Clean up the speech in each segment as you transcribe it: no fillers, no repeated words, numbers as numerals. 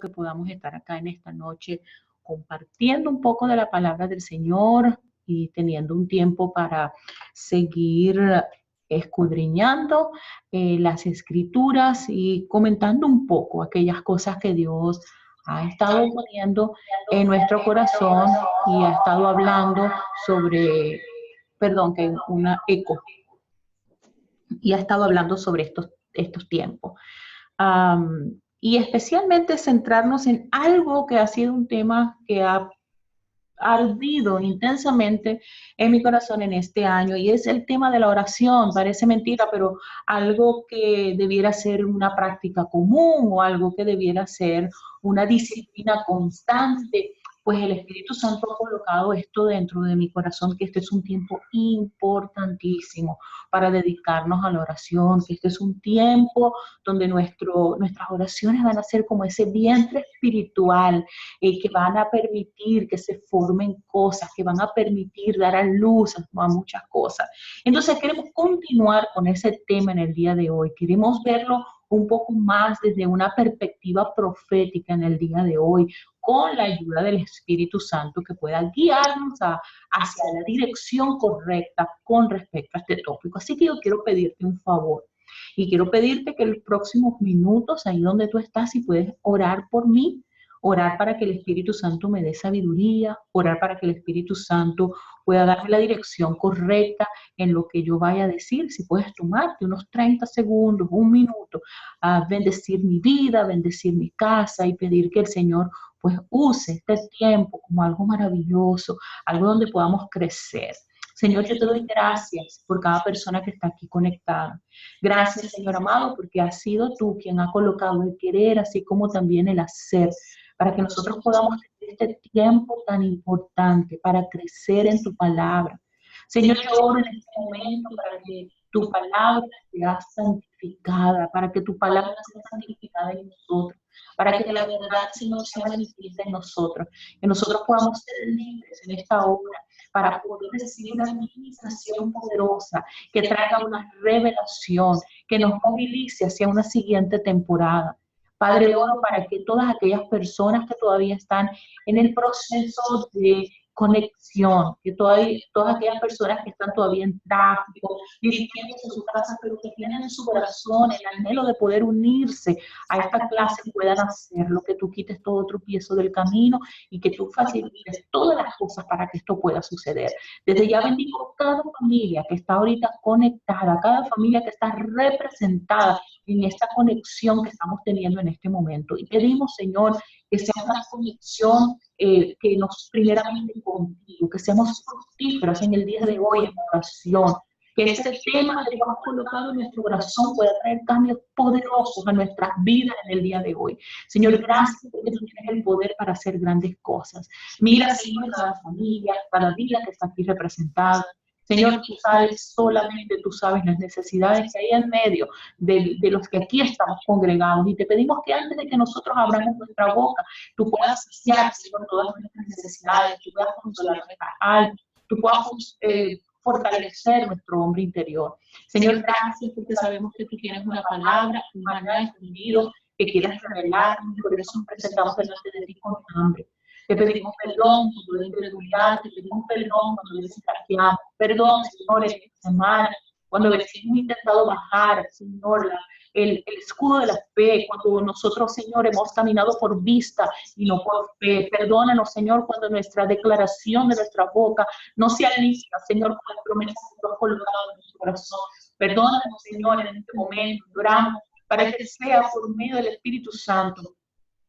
que podamos estar acá en esta noche compartiendo un poco de la palabra del Señor y teniendo un tiempo para seguir escudriñando las escrituras y comentando un poco aquellas cosas que Dios ha estado poniendo en nuestro corazón y ha estado hablando sobre, perdón, que hay una eco, y ha estado hablando sobre estos tiempos. Y especialmente centrarnos en algo que ha sido un tema que ha ardido intensamente en mi corazón en este año, y es el tema de la oración. Parece mentira, pero algo que debiera ser una práctica común o algo que debiera ser una disciplina constante, pues el Espíritu Santo ha colocado esto dentro de mi corazón, que este es un tiempo importantísimo para dedicarnos a la oración, que este es un tiempo donde nuestras oraciones van a ser como ese vientre espiritual que van a permitir que se formen cosas, que van a permitir dar a luz a muchas cosas. Entonces queremos continuar con ese tema en el día de hoy, queremos verlo un poco más desde una perspectiva profética en el día de hoy, con la ayuda del Espíritu Santo que pueda guiarnos hacia la dirección correcta con respecto a este tópico. Así que yo quiero pedirte un favor y quiero pedirte que en los próximos minutos, ahí donde tú estás, si puedes orar por mí, orar para que el Espíritu Santo me dé sabiduría, orar para que el Espíritu Santo pueda darme la dirección correcta en lo que yo vaya a decir. Si puedes tomarte unos 30 segundos, un minuto, a bendecir mi vida, bendecir mi casa y pedir que el Señor pues use este tiempo como algo maravilloso, algo donde podamos crecer. Señor, yo te doy gracias por cada persona que está aquí conectada. Gracias, Señor amado, porque has sido tú quien ha colocado el querer, así como también el hacer, para que nosotros podamos tener este tiempo tan importante para crecer en tu palabra. Señor, yo oro en este momento para que tu palabra sea santificada, para que tu palabra sea santificada en nosotros, para que la verdad, Señor, sea manifiesta en nosotros, que nosotros podamos ser libres en esta hora para poder recibir una administración poderosa que traiga una revelación, que nos movilice hacia una siguiente temporada. Padre, oro para que todas aquellas personas que todavía están en el proceso de conexión, que todas aquellas personas que están todavía en tráfico, dirigiéndose a su casa, pero que tienen en su corazón el anhelo de poder unirse a esta clase, puedan hacerlo, que tú quites todo tropiezo del camino y que tú facilites todas las cosas para que esto pueda suceder. Desde ya bendigo cada familia que está ahorita conectada, cada familia que está representada en esta conexión que estamos teniendo en este momento. Y pedimos, Señor, que sea una conexión que nos primeramente contigo, que seamos fructíferos en el día de hoy en oración, que este tema que hemos colocado en nuestro corazón pueda traer cambios poderosos a nuestras vidas en el día de hoy. Señor, gracias porque tú tienes el poder para hacer grandes cosas. Mira, Señor, cada familia, cada vida que está aquí representada. Señor, tú sabes, solamente tú sabes las necesidades que hay en medio de los que aquí estamos congregados, y te pedimos que antes de que nosotros abramos nuestra boca, tú puedas saciar, Señor, todas nuestras necesidades, tú puedas consolar nuestras almas, tú puedas fortalecer nuestro hombre interior. Señor, gracias porque sabemos que tú tienes una palabra, un maná escondido que quieras revelarnos, por eso nos presentamos delante de ti con hambre. Te pedimos perdón por la incredulidad, te pedimos perdón cuando desafiamos, perdón, Señor, en esta semana, cuando hemos intentado bajar, Señor, el escudo de la fe, cuando nosotros, Señor, hemos caminado por vista y no por fe. Perdónanos, Señor, cuando nuestra declaración de nuestra boca no se alinea, Señor, con las promesas que tú has colocado en nuestro corazón. Perdónanos, Señor, en este momento, oramos para que sea por medio del Espíritu Santo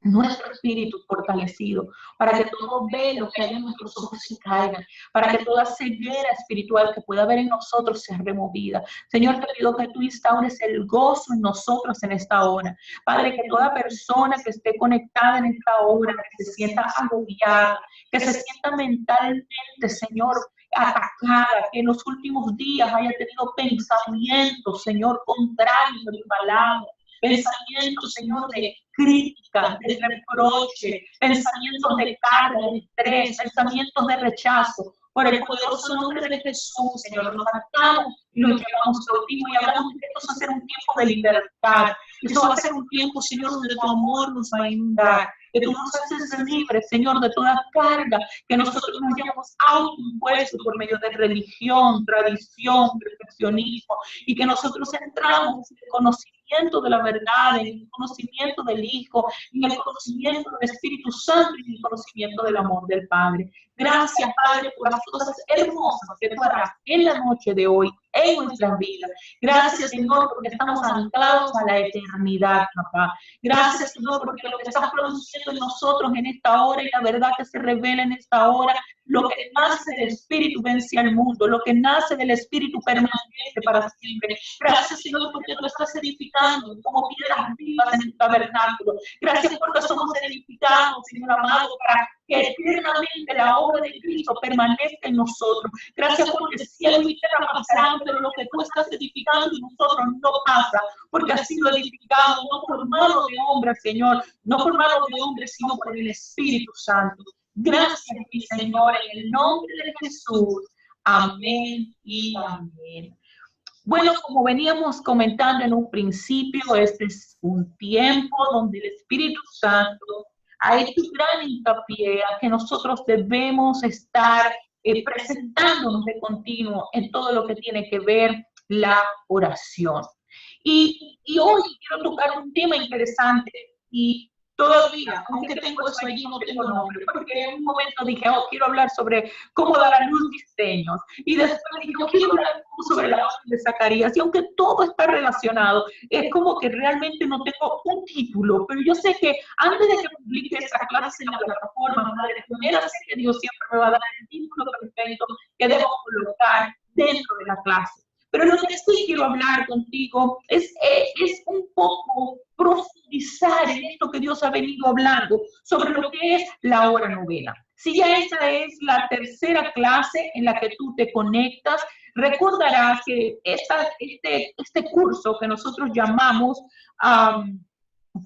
nuestro espíritu fortalecido, para que todo velo que hay en nuestros ojos se caiga, para que toda ceguera espiritual que pueda haber en nosotros sea removida. Señor, te pido que tú instaures el gozo en nosotros en esta hora. Padre, que toda persona que esté conectada en esta hora, que se sienta agobiada, que se sienta mentalmente, Señor, atacada, que en los últimos días haya tenido pensamientos, Señor, contrarios a tu palabra, pensamientos, Señor, de crítica, de reproche, pensamientos de carga, de estrés, pensamientos de rechazo. Por el poderoso nombre de Jesús, Señor, nos atamos y nos llevamos cautivo y hablamos que esto va a ser un tiempo de libertad. Esto va a ser un tiempo, Señor, donde tu amor nos va a inundar. que tú nos haces libres, Señor, de toda carga que nosotros nos hayamos autoimpuesto por medio de religión, tradición, perfeccionismo, y que nosotros entramos en el conocimiento de la verdad, en el conocimiento del Hijo, en el conocimiento del Espíritu Santo y en el conocimiento del amor del Padre. Gracias, Padre, por las cosas hermosas que tú harás en la noche de hoy, en nuestras vidas. Gracias, Señor, porque estamos anclados a la eternidad, papá. Gracias, Señor, porque lo que estás produciendo en nosotros en esta hora y la verdad que se revela en esta hora, lo que nace del Espíritu vence al mundo, lo que nace del Espíritu permanece para siempre. Gracias, Señor, porque tú estás edificando como piedras vivas en el tabernáculo. Gracias porque somos edificados, Señor amado, para que eternamente la obra de Cristo permanezca en nosotros. Gracias porque cielo y tierra pasarán, pero lo que tú estás edificando en nosotros no pasa, porque ha sido edificado no por mano de hombre, Señor, no por mano de hombre, sino por el Espíritu Santo. Gracias, mi Señor, en el nombre de Jesús. Amén y amén. Bueno, como veníamos comentando en un principio, este es un tiempo donde el Espíritu Santo ha hecho gran hincapié a que nosotros debemos estar presentándonos de continuo en todo lo que tiene que ver la oración. Y hoy quiero tocar un tema interesante y todavía, aunque tengo eso allí, no tengo nombre, porque en un momento dije, oh, quiero hablar sobre cómo dar a luz diseños, y después dije, quiero hablar sobre la orden de Zacarías, y aunque todo está relacionado, es como que realmente no tengo un título, pero yo sé que antes de que publique esa clase en la plataforma, Madre Pionera, sé que Dios siempre me va a dar el título perfecto que debo colocar dentro de la clase. Pero lo que sí quiero hablar contigo es un poco profundizar en esto que Dios ha venido hablando sobre lo que es la hora novena. Si ya esta es la tercera clase en la que tú te conectas, recordarás que este curso que nosotros llamamos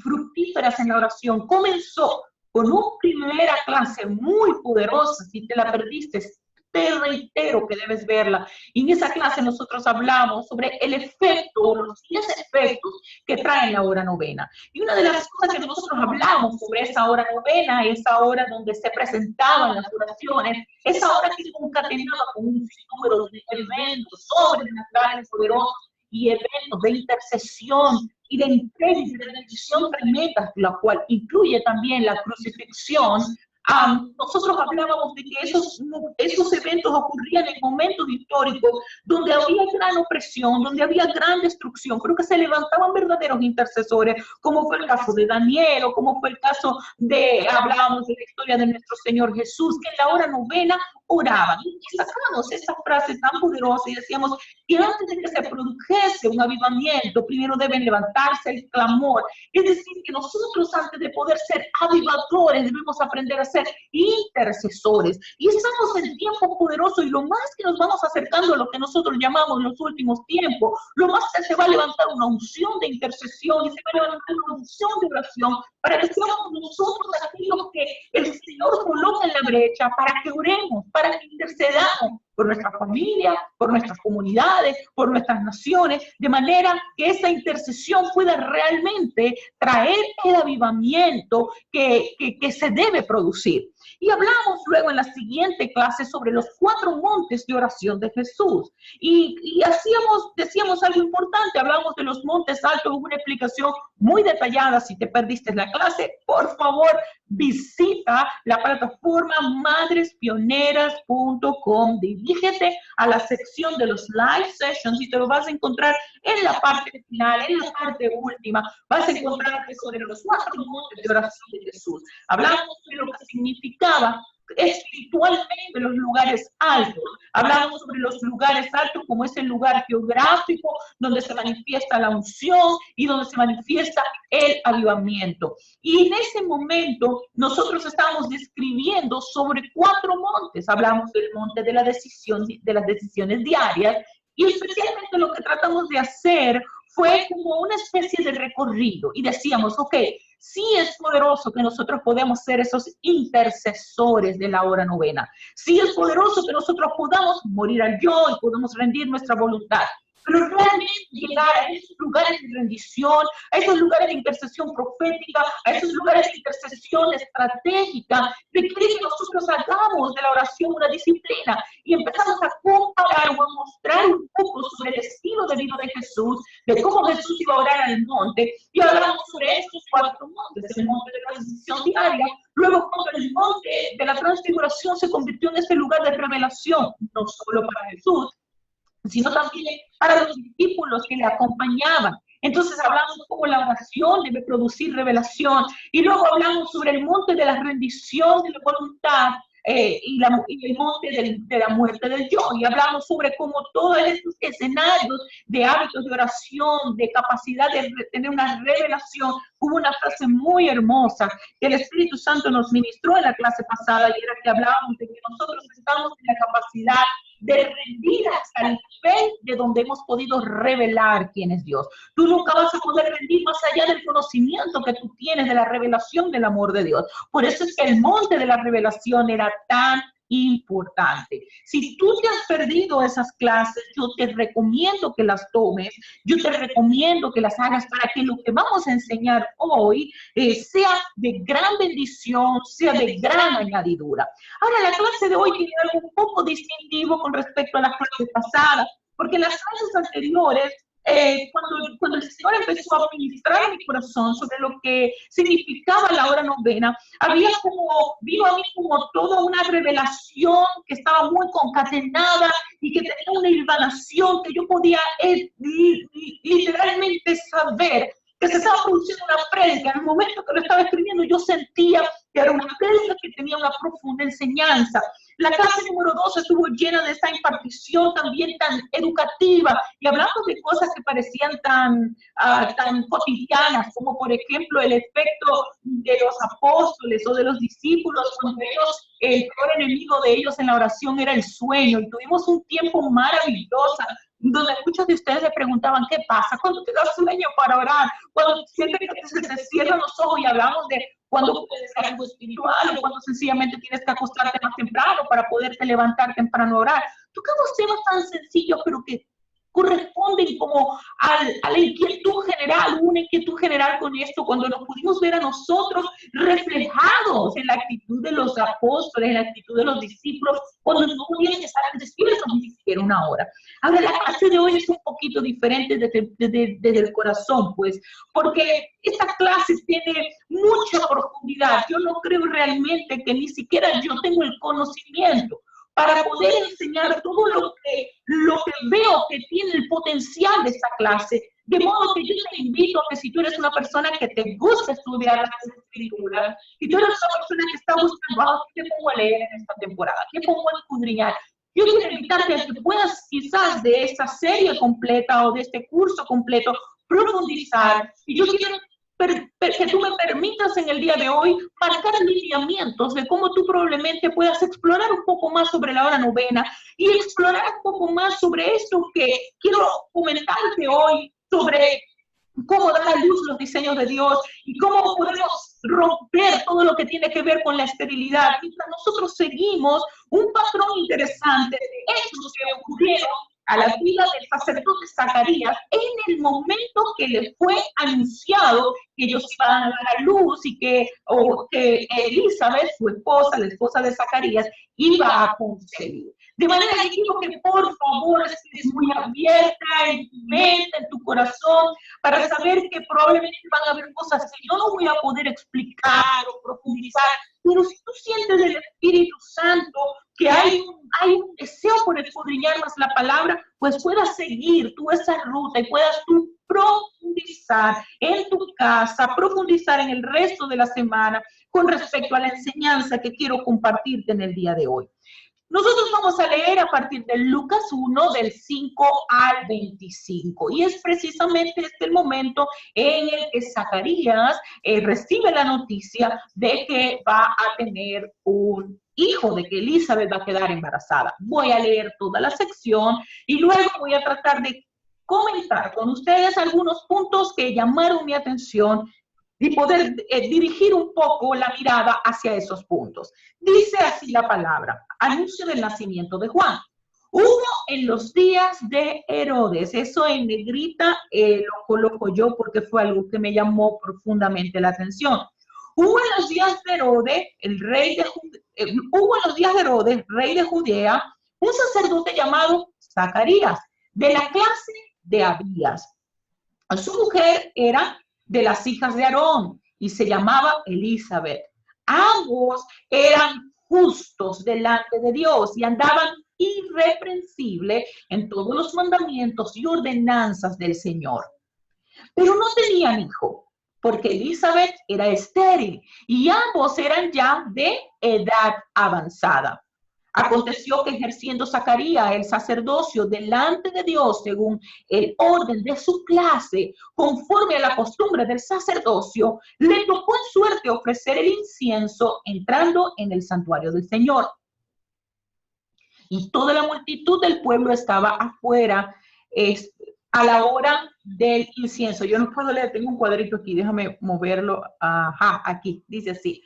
Fructíferas en la Oración comenzó con una primera clase muy poderosa. Si te la perdiste, te reitero que debes verla. Y en esa clase nosotros hablamos sobre el efecto, los 10 efectos que trae la hora novena. Y una de las cosas que nosotros hablamos sobre esa hora novena, esa hora donde se presentaban las oraciones, esa hora que se concatenaba con un número de eventos sobrenaturales, poderosos y eventos de intercesión y de entrega y de bendición tremenda, la cual incluye también la crucifixión. Nosotros hablábamos de que esos eventos ocurrían en momentos históricos donde había gran opresión, donde había gran destrucción, pero que se levantaban verdaderos intercesores, como fue el caso de Daniel, o como fue el caso hablábamos de la historia de nuestro Señor Jesús, que en la hora novena oraban. Y sacamos esa frase tan poderosa y decíamos que antes de que se produjese un avivamiento, primero deben levantarse el clamor. Es decir, que nosotros antes de poder ser avivadores debemos aprender a ser intercesores. Y estamos en tiempo poderoso y lo más que nos vamos acercando a lo que nosotros llamamos los últimos tiempos, lo más que se va a levantar una unción de intercesión y se va a levantar una unción de oración para que seamos nosotros aquellos que el Señor coloca en la brecha para que oremos, para que intercedamos por nuestra familia, por nuestras comunidades, por nuestras naciones, de manera que esa intercesión pueda realmente traer el avivamiento que se debe producir. Y hablamos luego en la siguiente clase sobre los 4 montes de oración de Jesús. Y decíamos algo importante, hablamos de los montes altos, una explicación muy detallada. Si te perdiste la clase, por favor, visita la plataforma madrespioneras.com, dirígete a la sección de los live sessions y te lo vas a encontrar en la parte final, en la parte última. Vas a encontrar sobre los 4 montes de oración de Jesús. Hablamos de lo que significaba espiritualmente los lugares altos. Hablamos sobre los lugares altos como ese lugar geográfico donde se manifiesta la unción y donde se manifiesta el avivamiento. Y en ese momento nosotros estamos describiendo sobre 4 montes. Hablamos del monte de la decisión, de las decisiones diarias, y especialmente lo que tratamos de hacer fue como una especie de recorrido y decíamos, ok, sí es poderoso que nosotros podamos ser esos intercesores de la hora novena. Sí es poderoso que nosotros podamos morir al yo y podamos rendir nuestra voluntad. pero realmente llegar a esos lugares de rendición, a esos lugares de intercesión profética, a esos lugares de intercesión estratégica, requiere que nosotros hagamos de la oración una disciplina y empezamos a comparar o a mostrar un poco sobre el estilo de vida de Jesús, de cómo Jesús iba a orar al monte, y hablamos sobre estos 4 montes: el monte de la decisión diaria, luego cuando el monte de la transfiguración se convirtió en ese lugar de revelación, no solo para Jesús, sino también para los discípulos que le acompañaban. Entonces hablamos cómo la oración debe producir revelación, y luego hablamos sobre el monte de la rendición de la voluntad, y el monte de la muerte del yo, y hablamos sobre cómo todos estos escenarios de hábitos de oración, de capacidad de tener una revelación. Hubo una frase muy hermosa que el Espíritu Santo nos ministró en la clase pasada, y era que hablábamos de que nosotros estamos en la capacidad de rendir hasta el nivel de donde hemos podido revelar quién es Dios. Tú nunca vas a poder rendir más allá del conocimiento que tú tienes de la revelación del amor de Dios. Por eso es que el monte de la revelación era tan importante. Si tú te has perdido esas clases, yo te recomiendo que las tomes, yo te recomiendo que las hagas para que lo que vamos a enseñar hoy sea de gran bendición, sea de gran añadidura. Ahora, la clase de hoy tiene algo un poco distintivo con respecto a las clases pasadas, porque en las clases anteriores, cuando el Señor empezó a ministrar en mi corazón sobre lo que significaba la hora novena, vino a mí como toda una revelación que estaba muy concatenada y que tenía una hilvanación que yo podía literalmente saber que se estaba produciendo una prédica. En el momento que lo estaba escribiendo, yo sentía que era una prédica que tenía una profunda enseñanza. La clase número 2 estuvo llena de esta impartición también tan educativa, y hablando de cosas que parecían tan cotidianas, como por ejemplo el efecto de los apóstoles o de los discípulos, cuando ellos, el peor enemigo de ellos en la oración era el sueño, y tuvimos un tiempo maravilloso donde muchos de ustedes le preguntaban: ¿qué pasa cuando te das sueño para orar? Cuando sientes que se te cierran los ojos, y hablamos de cuando puede ser algo espiritual, o cuando sencillamente tienes que acostarte más temprano para poderte levantar temprano a orar. Tocamos temas tan sencillos, pero que corresponden como a la inquietud general, una inquietud general con esto, cuando nos pudimos ver a nosotros reflejados en la actitud de los apóstoles, en la actitud de los discípulos, cuando no podían estar despiertos ni siquiera una hora. Ahora, la clase de hoy es un poquito diferente desde el corazón, pues, porque esta clase tiene mucha profundidad. Yo no creo realmente que ni siquiera yo tengo el conocimiento para poder enseñar todo lo que veo que tiene el potencial de esta clase. De modo que yo te invito a que, si tú eres una persona que te gusta estudiar las escrituras, y tú eres una persona que está buscando, ¿qué pongo a leer en esta temporada? ¿Qué pongo a escudriñar? Yo quiero invitarte a que puedas, quizás de esta serie completa o de este curso completo, profundizar. Y yo quiero que tú me permitas en el día de hoy marcar lineamientos de cómo tú probablemente puedas explorar un poco más sobre la hora novena, y explorar un poco más sobre esto que quiero comentarte hoy, sobre cómo dar a luz los diseños de Dios y cómo podemos romper todo lo que tiene que ver con la esterilidad. Mientras nosotros seguimos un patrón interesante de hechos que ocurrieron a la vida del sacerdote Zacarías en el momento que le fue anunciado que ellos iban a dar a luz, y que Elizabeth, su esposa, la esposa de Zacarías, iba a concebir. De manera que quiero que por favor estés muy abierta en tu mente, en tu corazón, para saber que probablemente van a haber cosas que yo no voy a poder explicar o profundizar, pero si tú sientes del Espíritu Santo que hay un deseo por escudriñar más la palabra, pues puedas seguir tú esa ruta y puedas tú profundizar en tu casa, profundizar en el resto de la semana con respecto a la enseñanza que quiero compartirte en el día de hoy. Nosotros vamos a leer a partir de Lucas 1, del 5 al 25. Y es precisamente este el momento en el que Zacarías recibe la noticia de que va a tener un hijo, de que Elizabeth va a quedar embarazada. Voy a leer toda la sección y luego voy a tratar de comentar con ustedes algunos puntos que llamaron mi atención y poder dirigir un poco la mirada hacia esos puntos. Dice así la palabra: anuncio del nacimiento de Juan. Hubo en los días de Herodes, eso en negrita lo coloco yo porque fue algo que me llamó profundamente la atención. Hubo en los días de Herodes, hubo en los días de Herodes, rey de Judea, un sacerdote llamado Zacarías, de la clase de Abías. Su mujer era de las hijas de Aarón y se llamaba Elizabeth. Ambos eran justos delante de Dios y andaban irreprensibles en todos los mandamientos y ordenanzas del Señor. Pero no tenían hijo, porque Elizabeth era estéril y ambos eran ya de edad avanzada. Aconteció que ejerciendo Zacarías el sacerdocio delante de Dios según el orden de su clase, conforme a la costumbre del sacerdocio, le tocó en suerte ofrecer el incienso entrando en el santuario del Señor. Y toda la multitud del pueblo estaba afuera a la hora del incienso. Yo no puedo leer, tengo un cuadrito aquí, déjame moverlo. Ajá, aquí, dice así.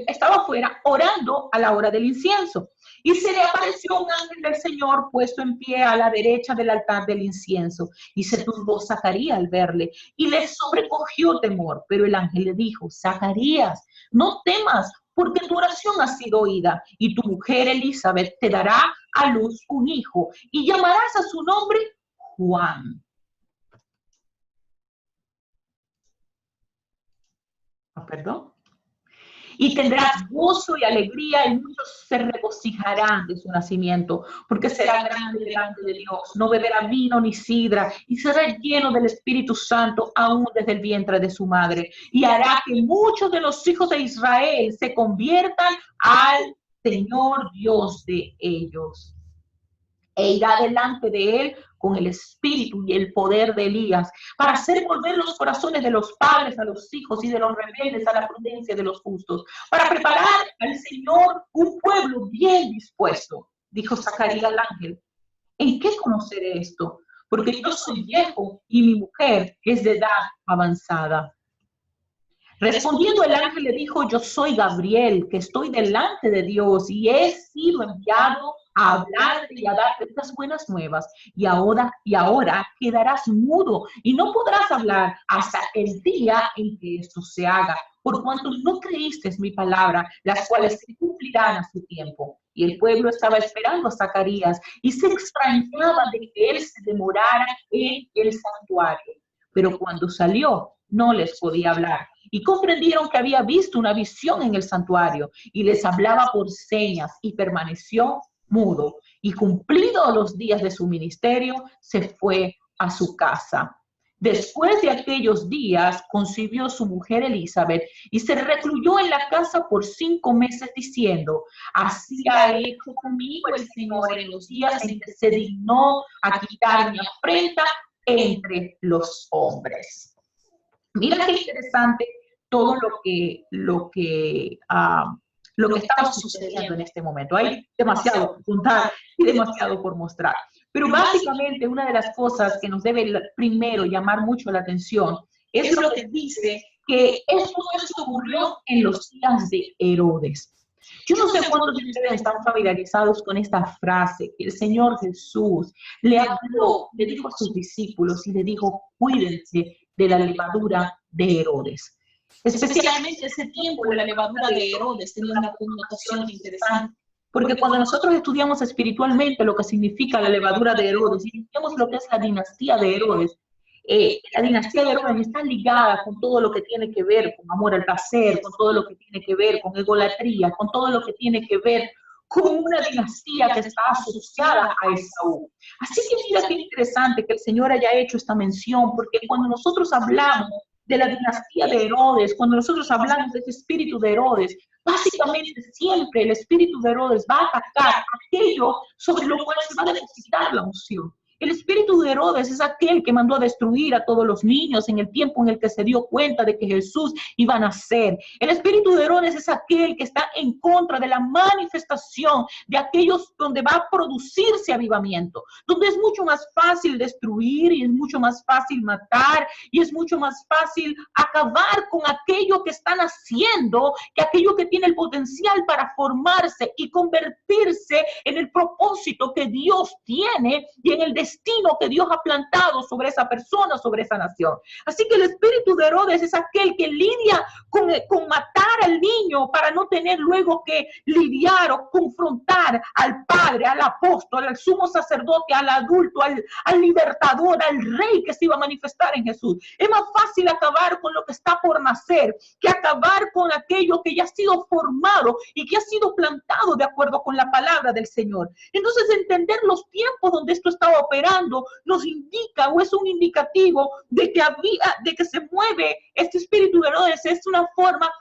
Estaba afuera orando a la hora del incienso y se le apareció un ángel del Señor puesto en pie a la derecha del altar del incienso y se turbó Zacarías al verle y le sobrecogió temor, pero el ángel le dijo: Zacarías, no temas, porque tu oración ha sido oída y tu mujer Elizabeth te dará a luz un hijo y llamarás a su nombre Juan. ¿Perdón? Y tendrás gozo y alegría y muchos se regocijarán de su nacimiento, porque será grande delante de Dios, no beberá vino ni sidra y será lleno del Espíritu Santo aún desde el vientre de su madre y hará que muchos de los hijos de Israel se conviertan al Señor Dios de ellos. E irá delante de él con el espíritu y el poder de Elías, para hacer volver los corazones de los padres a los hijos y de los rebeldes a la prudencia de los justos, para preparar al Señor un pueblo bien dispuesto. Dijo Zacarías al ángel: ¿en qué conoceré esto? Porque yo soy viejo y mi mujer es de edad avanzada. Respondiendo el ángel le dijo: yo soy Gabriel, que estoy delante de Dios y he sido enviado a hablarte y a darte estas buenas nuevas. Y ahora quedarás mudo y no podrás hablar hasta el día en que esto se haga, por cuanto no creíste mi palabra, las cuales se cumplirán a su tiempo. Y el pueblo estaba esperando a Zacarías y se extrañaba de que él se demorara en el santuario. Pero cuando salió, no les podía hablar. Y comprendieron que había visto una visión en el santuario y les hablaba por señas y permaneció mudo. Y cumplidos los días de su ministerio, se fue a su casa. Después de aquellos días, concibió su mujer Elizabeth y se recluyó en la casa por 5 meses diciendo: así ha hecho conmigo el Señor en los días en que se dignó a quitar mi afrenta entre los hombres. Mira qué interesante todo lo que estaba sucediendo en este momento. Hay demasiado por contar y demasiado por mostrar. Pero básicamente una de las cosas que nos debe primero llamar mucho la atención es lo que dice que esto ocurrió en los días de Herodes. Yo no sé cuántos de ustedes están familiarizados con esta frase que el Señor Jesús le habló, le dijo a sus discípulos y le dijo: cuídense de la levadura de Herodes. Especialmente ese tiempo de la levadura de Herodes tenía una connotación interesante, porque cuando nosotros estudiamos espiritualmente lo que significa la levadura de Herodes y estudiamos lo que es la dinastía de Herodes, la dinastía de Herodes está ligada con todo lo que tiene que ver con amor al placer, con todo lo que tiene que ver con egolatría, con todo lo que tiene que ver con una dinastía que está asociada a Esaú. Así que mira qué interesante que el Señor haya hecho esta mención, porque cuando nosotros hablamos de la dinastía de Herodes, cuando nosotros hablamos de ese espíritu de Herodes, básicamente siempre el espíritu de Herodes va a atacar aquello sobre lo cual se va a depositar la unción. El espíritu de Herodes es aquel que mandó a destruir a todos los niños en el tiempo en el que se dio cuenta de que Jesús iba a nacer. El espíritu de Herodes es aquel que está en contra de la manifestación de aquellos donde va a producirse avivamiento, donde es mucho más fácil destruir y es mucho más fácil matar y es mucho más fácil acabar con aquello que están haciendo, que aquello que tiene el potencial para formarse y convertirse en el propósito que Dios tiene y en el destino que Dios ha plantado sobre esa persona, sobre esa nación. Así que el espíritu de Herodes es aquel que lidia con matar al niño para no tener luego que lidiar o confrontar al padre, al apóstol, al sumo sacerdote, al adulto, al libertador, al rey que se iba a manifestar en Jesús. Es más fácil acabar con lo que está por nacer que acabar con aquello que ya ha sido formado y que ha sido plantado de acuerdo con la palabra del Señor. Entonces, entender los tiempos donde esto estaba operando nos indica o es un indicativo de que se mueve este espíritu de Herodes. Es una forma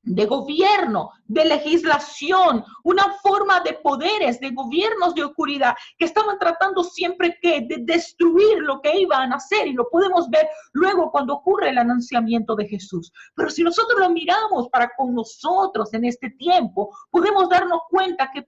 de gobierno, de legislación, una forma de poderes, de gobiernos de oscuridad que estaban tratando siempre de destruir lo que iban a hacer, y lo podemos ver luego cuando ocurre el anunciamiento de Jesús. Pero si nosotros lo miramos para con nosotros en este tiempo, podemos darnos cuenta que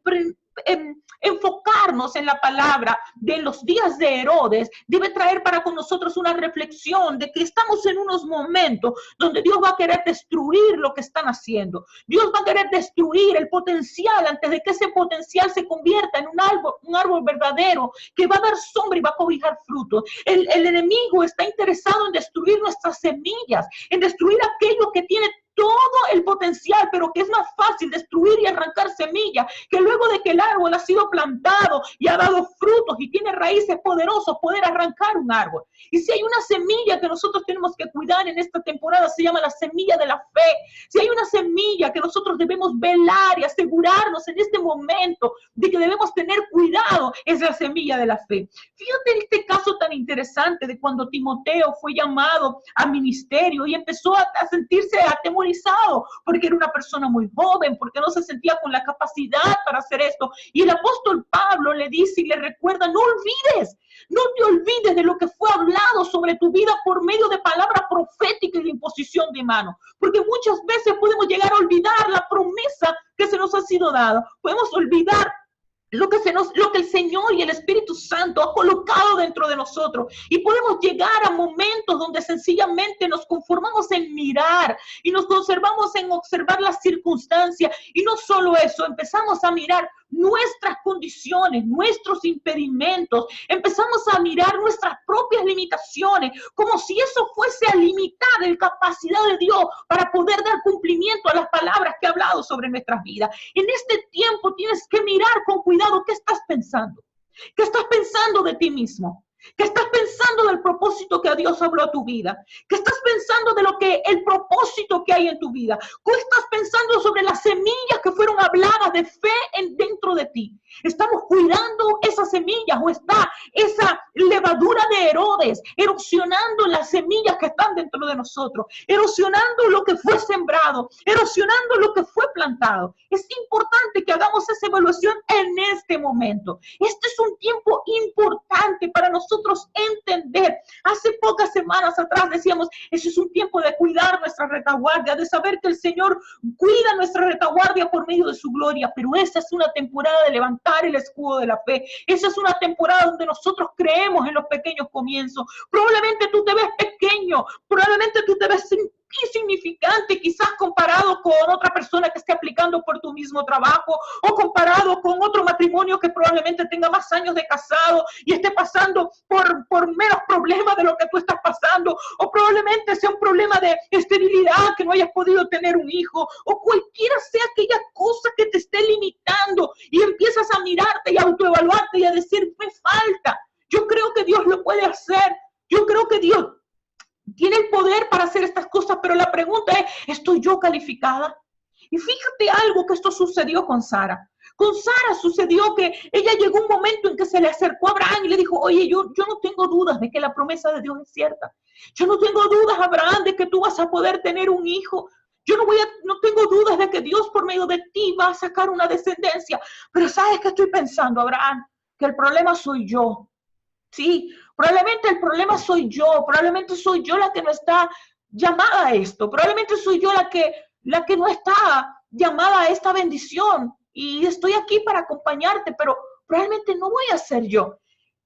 enfocarnos en la palabra de los días de Herodes debe traer para con nosotros una reflexión de que estamos en unos momentos donde Dios va a querer destruir lo que están haciendo. Dios va a querer destruir el potencial antes de que ese potencial se convierta en un árbol verdadero que va a dar sombra y va a cobijar frutos. El enemigo está interesado en destruir nuestras semillas, en destruir aquello que tiene todo el potencial, pero que es más fácil destruir y arrancar semillas, que luego de que el árbol ha sido plantado y ha dado frutos y tiene raíces poderosas, poder arrancar un árbol. Y si hay una semilla que nosotros tenemos que cuidar en esta temporada, se llama la semilla de la fe. Si hay una semilla que nosotros debemos velar y asegurarnos en este momento de que debemos tener cuidado, es la semilla de la fe. Fíjate en este caso tan interesante de cuando Timoteo fue llamado a ministerio y empezó a sentirse atemorizado porque era una persona muy joven, porque no se sentía con la capacidad para hacer esto. Y el apóstol Pablo le dice y le recuerda: no te olvides de lo que fue hablado sobre tu vida por medio de palabra profética y de imposición de mano. Porque muchas veces podemos llegar a olvidar la promesa que se nos ha sido dada. Podemos olvidar lo que el Señor y el Espíritu Santo ha colocado dentro de nosotros, y podemos llegar a momentos donde sencillamente nos conformamos en mirar y nos conservamos en observar las circunstancias, y no solo eso, empezamos a mirar nuestras condiciones, nuestros impedimentos, empezamos a mirar nuestras propias limitaciones, como si eso fuese a limitar la capacidad de Dios para poder dar cumplimiento a las palabras que ha hablado sobre nuestras vidas. En este tiempo tienes que mirar con cuidado qué estás pensando. ¿Qué estás pensando de ti mismo? ¿Qué estás pensando del propósito que Dios habló a tu vida? ¿Qué estás pensando de el propósito que hay en tu vida? ¿Qué estás pensando sobre las semillas que fueron habladas de fe dentro de ti? ¿Estamos cuidando esas semillas o está esa levadura de Herodes erosionando las semillas que están dentro de nosotros, erosionando lo que fue sembrado, erosionando lo que fue plantado? Es importante que hagamos esa evaluación en este momento. Este es un tiempo importante para nosotros entender. Hace pocas semanas atrás decíamos, ese es un tiempo de cuidar nuestra retaguardia, de saber que el Señor cuida nuestra retaguardia por medio de su gloria, pero esa es una temporada de levantar el escudo de la fe. Esa es una temporada donde nosotros creemos en los pequeños comienzos. Probablemente tú te ves pequeño, probablemente tú te ves insignificante, quizás comparado con otra persona que esté aplicando por tu mismo trabajo, o comparado con otro matrimonio que probablemente tenga más años de casado y esté pasando por menos problemas de lo que tú estás pasando, o probablemente sea un problema de esterilidad, que no hayas podido tener un hijo, o cualquiera sea aquella cosa que te esté limitando, y empiezas a mirarte y a autoevaluarte y a decir, me falta. Yo creo que Dios lo puede hacer. Yo creo que Dios tiene el poder para hacer estas cosas, pero la pregunta es, ¿estoy yo calificada? Y fíjate algo que esto sucedió con Sara. Con Sara sucedió que ella llegó un momento en que se le acercó a Abraham y le dijo, oye, yo no tengo dudas de que la promesa de Dios es cierta. Yo no tengo dudas, Abraham, de que tú vas a poder tener un hijo. Yo no tengo dudas de que Dios por medio de ti va a sacar una descendencia. Pero ¿sabes qué estoy pensando, Abraham? Que el problema soy yo. Sí, probablemente el problema soy yo, probablemente soy yo la que no está llamada a esto, probablemente soy yo la que no está llamada a esta bendición y estoy aquí para acompañarte, pero probablemente no voy a ser yo.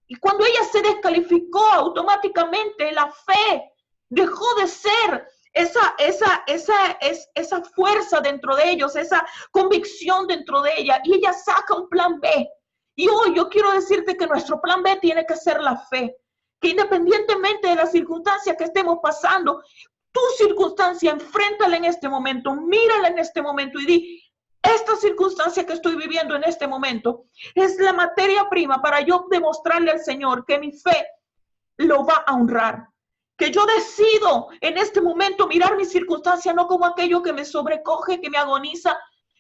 Y cuando ella se descalificó, automáticamente la fe dejó de ser esa fuerza dentro de ellos, esa convicción dentro de ella, y ella saca un plan B. Y hoy yo quiero decirte que nuestro plan B tiene que ser la fe, que independientemente de las circunstancias que estemos pasando, tu circunstancia, enfréntala en este momento, mírala en este momento y di, esta circunstancia que estoy viviendo en este momento es la materia prima para yo demostrarle al Señor que mi fe lo va a honrar. Que yo decido en este momento mirar mi circunstancia no como aquello que me sobrecoge, que me agoniza,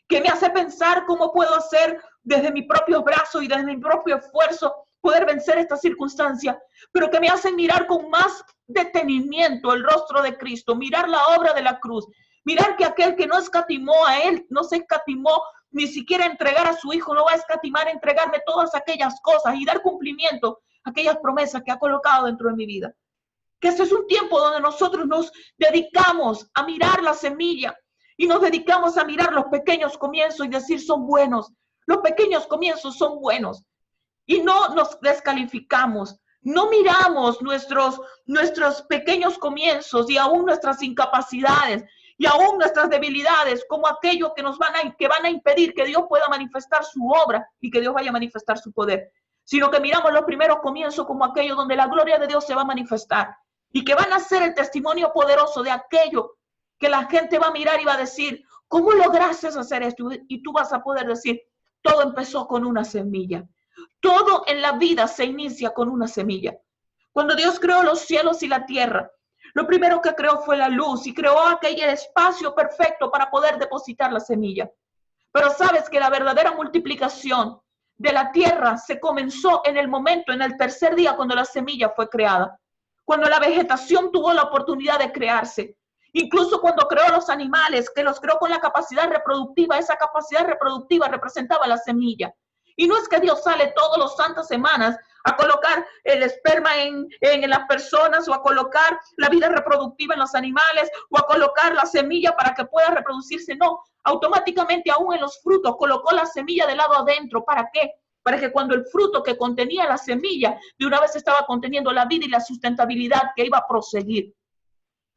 que me hace pensar cómo puedo hacer desde mi propio brazo y desde mi propio esfuerzo poder vencer esta circunstancia, pero que me hacen mirar con más detenimiento el rostro de Cristo, mirar la obra de la cruz, mirar que aquel que no escatimó a él, no se escatimó ni siquiera entregar a su hijo, no va a escatimar entregarme todas aquellas cosas y dar cumplimiento a aquellas promesas que ha colocado dentro de mi vida. Que este es un tiempo donde nosotros nos dedicamos a mirar la semilla y nos dedicamos a mirar los pequeños comienzos y decir son buenos. Los pequeños comienzos son buenos y no nos descalificamos. No miramos nuestros pequeños comienzos y aún nuestras incapacidades y aún nuestras debilidades como aquello que van a impedir que Dios pueda manifestar su obra y que Dios vaya a manifestar su poder, sino que miramos los primeros comienzos como aquello donde la gloria de Dios se va a manifestar y que van a ser el testimonio poderoso de aquello que la gente va a mirar y va a decir, ¿cómo lograste hacer esto? Y tú vas a poder decir, todo empezó con una semilla. Todo en la vida se inicia con una semilla. Cuando Dios creó los cielos y la tierra, lo primero que creó fue la luz y creó aquel espacio perfecto para poder depositar la semilla. Pero sabes que la verdadera multiplicación de la tierra se comenzó en el momento, en el tercer día, cuando la semilla fue creada. Cuando la vegetación tuvo la oportunidad de crearse. Incluso cuando creó los animales, que los creó con la capacidad reproductiva, esa capacidad reproductiva representaba la semilla. Y no es que Dios sale todas las santas semanas a colocar el esperma en las personas o a colocar la vida reproductiva en los animales o a colocar la semilla para que pueda reproducirse. No, automáticamente aún en los frutos colocó la semilla del lado adentro. ¿Para qué? Para que cuando el fruto que contenía la semilla de una vez estaba conteniendo la vida y la sustentabilidad que iba a proseguir.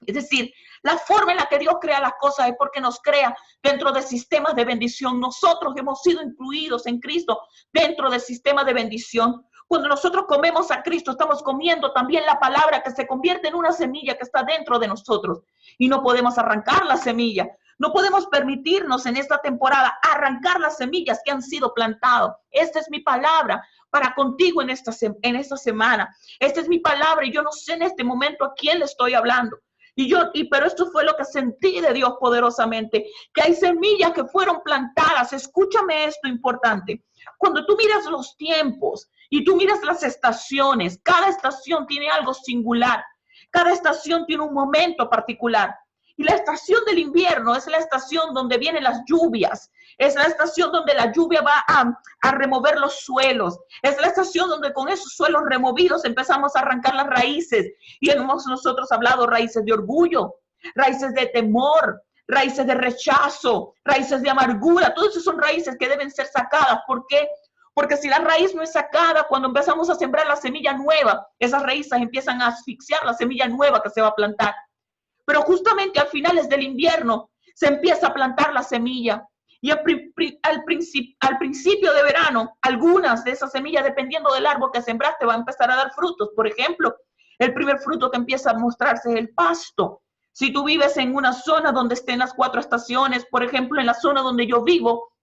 Es decir, la forma en la que Dios crea las cosas es porque nos crea dentro de sistemas de bendición. Nosotros hemos sido incluidos en Cristo dentro del sistema de bendición. Cuando nosotros comemos a Cristo, estamos comiendo también la palabra que se convierte en una semilla que está dentro de nosotros. Y no podemos arrancar la semilla. No podemos permitirnos en esta temporada arrancar las semillas que han sido plantadas. Esta es mi palabra para contigo en esta semana. Esta es mi palabra y yo no sé en este momento a quién le estoy hablando. Pero esto fue lo que sentí de Dios poderosamente, que hay semillas que fueron plantadas. Escúchame esto importante. Cuando tú miras los tiempos y tú miras las estaciones, cada estación tiene algo singular. Cada estación tiene un momento particular. Y la estación del invierno es la estación donde vienen las lluvias. Es la estación donde la lluvia va a remover los suelos. Es la estación donde con esos suelos removidos empezamos a arrancar las raíces. Y hemos nosotros hablado raíces de orgullo, raíces de temor, raíces de rechazo, raíces de amargura. Todas esas son raíces que deben ser sacadas. ¿Por qué? Porque si la raíz no es sacada, cuando empezamos a sembrar la semilla nueva, esas raíces empiezan a asfixiar la semilla nueva que se va a plantar. Pero justamente al finales del invierno se empieza a plantar la semilla. Y al principio de verano, algunas de esas semillas, dependiendo del árbol que sembraste, va a empezar a dar frutos. Por ejemplo, el primer fruto que empieza a mostrarse es el pasto. Si tú vives en una zona donde estén las 4 estaciones, por ejemplo, en la zona donde yo vivo,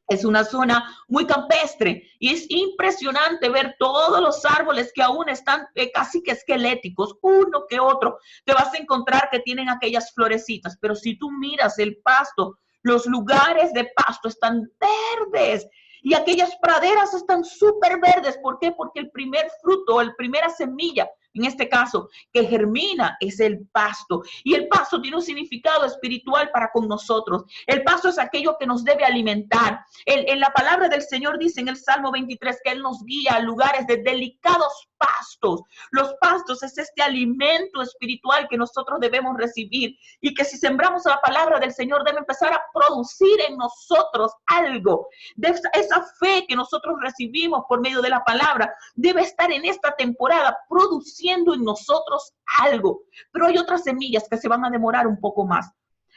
es una zona muy campestre y es impresionante ver todos los árboles que aún están casi que esqueléticos, uno que otro. Te vas a encontrar que tienen aquellas florecitas, pero si tú miras el pasto, los lugares de pasto están verdes y aquellas praderas están súper verdes. ¿Por qué? Porque el primer fruto, la primera semilla en este caso, que germina, es el pasto. Y el pasto tiene un significado espiritual para con nosotros. El pasto es aquello que nos debe alimentar. En la palabra del Señor dice en el Salmo 23 que Él nos guía a lugares de delicados pastos. Los pastos es este alimento espiritual que nosotros debemos recibir y que si sembramos la palabra del Señor debe empezar a producir en nosotros algo. De esa fe que nosotros recibimos por medio de la palabra debe estar en esta temporada produciendo en nosotros algo. Pero hay otras semillas que se van a demorar un poco más.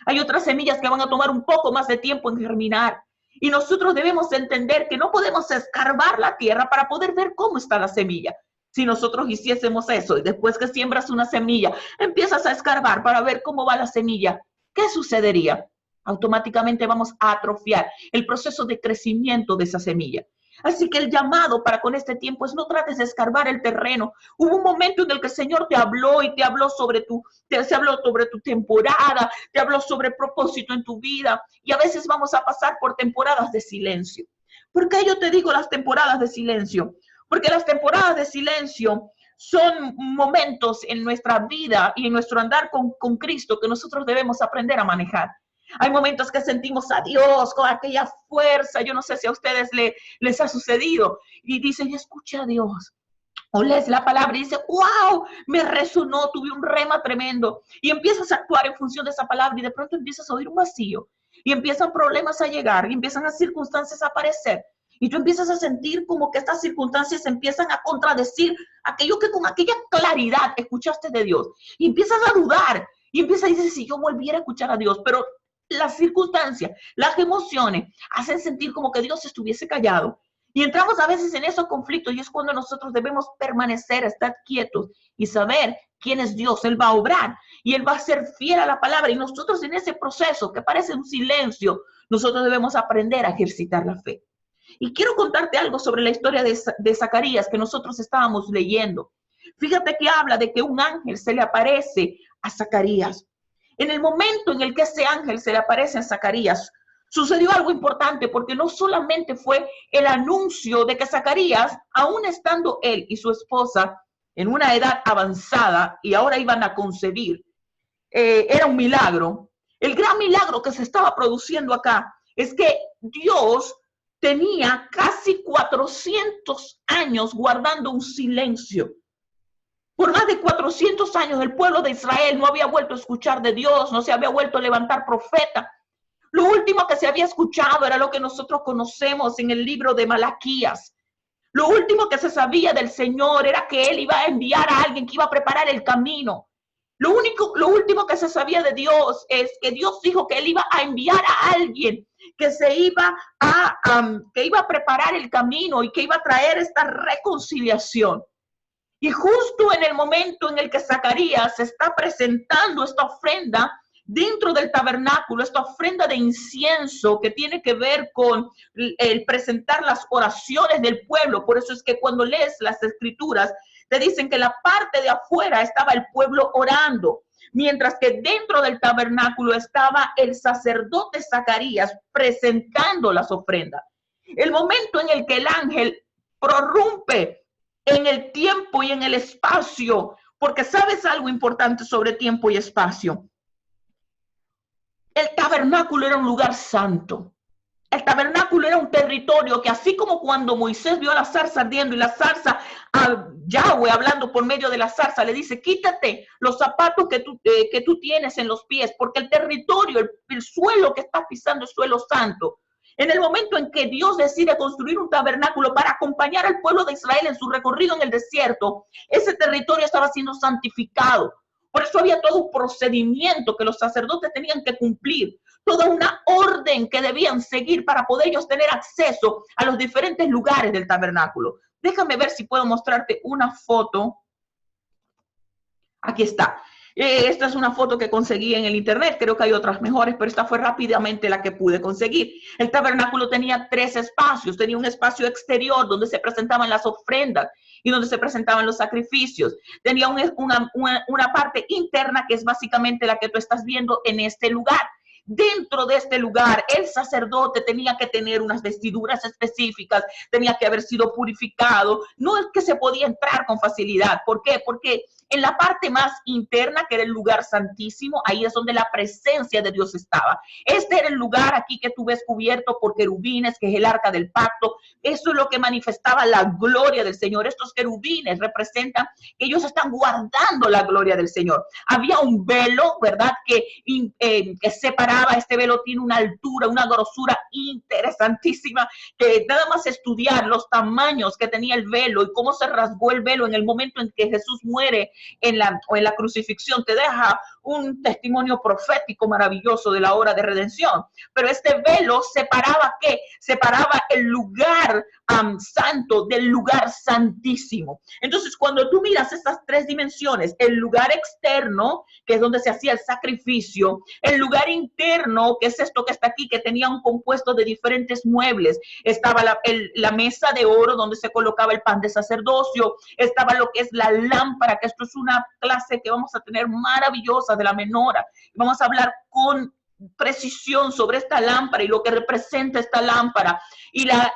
Hay otras semillas que van a tomar un poco más de tiempo en germinar. Y nosotros debemos entender que no podemos escarbar la tierra para poder ver cómo está la semilla. Si nosotros hiciésemos eso y después que siembras una semilla, empiezas a escarbar para ver cómo va la semilla, ¿qué sucedería? Automáticamente vamos a atrofiar el proceso de crecimiento de esa semilla. Así que el llamado para con este tiempo es no trates de escarbar el terreno. Hubo un momento en el que el Señor te habló y te habló sobre tu temporada, te habló sobre propósito en tu vida. Y a veces vamos a pasar por temporadas de silencio. ¿Por qué yo te digo las temporadas de silencio? Porque las temporadas de silencio son momentos en nuestra vida y en nuestro andar con Cristo que nosotros debemos aprender a manejar. Hay momentos que sentimos a Dios con aquella fuerza. Yo no sé si a ustedes les ha sucedido. Y dicen, escucha a Dios. O lees la palabra y dices, wow, me resonó, tuve un rema tremendo. Y empiezas a actuar en función de esa palabra y de pronto empiezas a oír un vacío. Y empiezan problemas a llegar y empiezan las circunstancias a aparecer. Y tú empiezas a sentir como que estas circunstancias empiezan a contradecir aquello que con aquella claridad escuchaste de Dios. Y empiezas a dudar. Y empiezas a decir, si yo volviera a escuchar a Dios, pero las circunstancias, las emociones hacen sentir como que Dios estuviese callado. Y entramos a veces en esos conflictos y es cuando nosotros debemos permanecer, estar quietos y saber quién es Dios. Él va a obrar y Él va a ser fiel a la palabra. Y nosotros en ese proceso que parece un silencio, nosotros debemos aprender a ejercitar la fe. Y quiero contarte algo sobre la historia de Zacarías que nosotros estábamos leyendo. Fíjate que habla de que un ángel se le aparece a Zacarías. En el momento en el que ese ángel se le aparece a Zacarías, sucedió algo importante porque no solamente fue el anuncio de que Zacarías, aún estando él y su esposa en una edad avanzada y ahora iban a concebir, era un milagro. El gran milagro que se estaba produciendo acá es que Dios tenía casi 400 años guardando un silencio. Por más de 400 años el pueblo de Israel no había vuelto a escuchar de Dios, no se había vuelto a levantar profeta. Lo último que se había escuchado era lo que nosotros conocemos en el libro de Malaquías. Lo último que se sabía del Señor era que Él iba a enviar a alguien que iba a preparar el camino. Lo último que se sabía de Dios es que Dios dijo que Él iba a enviar a alguien que iba a preparar el camino y que iba a traer esta reconciliación. Y justo en el momento en el que Zacarías está presentando esta ofrenda dentro del tabernáculo, esta ofrenda de incienso que tiene que ver con el presentar las oraciones del pueblo. Por eso es que cuando lees las escrituras, te dicen que la parte de afuera estaba el pueblo orando, mientras que dentro del tabernáculo estaba el sacerdote Zacarías presentando las ofrendas. El momento en el que el ángel prorrumpe en el tiempo y en el espacio, porque sabes algo importante sobre tiempo y espacio. El tabernáculo era un lugar santo. El tabernáculo era un territorio que así como cuando Moisés vio a la zarza ardiendo y la zarza, a Yahweh hablando por medio de la zarza, le dice, quítate los zapatos que tú tienes en los pies, porque el territorio, el suelo que estás pisando es suelo santo. En el momento en que Dios decide construir un tabernáculo para acompañar al pueblo de Israel en su recorrido en el desierto, ese territorio estaba siendo santificado. Por eso había todo un procedimiento que los sacerdotes tenían que cumplir, toda una orden que debían seguir para poder ellos tener acceso a los diferentes lugares del tabernáculo. Déjame ver si puedo mostrarte una foto. Aquí está. Esta es una foto que conseguí en el internet, creo que hay otras mejores, pero esta fue rápidamente la que pude conseguir. El tabernáculo tenía 3 espacios, tenía un espacio exterior donde se presentaban las ofrendas y donde se presentaban los sacrificios. Tenía una parte interna que es básicamente la que tú estás viendo en este lugar. dentro de este lugar, el sacerdote tenía que tener unas vestiduras específicas, tenía que haber sido purificado. No es que se podía entrar con facilidad. ¿Por qué? Porque en la parte más interna, que era el lugar santísimo, ahí es donde la presencia de Dios estaba. Este era el lugar aquí que tú ves cubierto por querubines, que es el arca del pacto. Eso es lo que manifestaba la gloria del Señor. Estos querubines representan que ellos están guardando la gloria del Señor. Había un velo, ¿verdad? Que separaba. Este velo tiene una altura, una grosura interesantísima, que nada más estudiar los tamaños que tenía el velo y cómo se rasgó el velo en el momento en que Jesús muere en la crucifixión, te deja un testimonio profético maravilloso de la hora de redención. Pero este velo separaba ¿qué? Separaba el lugar santo del lugar santísimo. Entonces, cuando tú miras estas tres dimensiones, el lugar externo, que es donde se hacía el sacrificio, el lugar interno, que es esto que está aquí, que tenía un compuesto de diferentes muebles, estaba la mesa de oro donde se colocaba el pan de sacerdocio, estaba lo que es la lámpara, que esto es una clase que vamos a tener maravillosa de la menora. Vamos a hablar con precisión sobre esta lámpara y lo que representa esta lámpara y la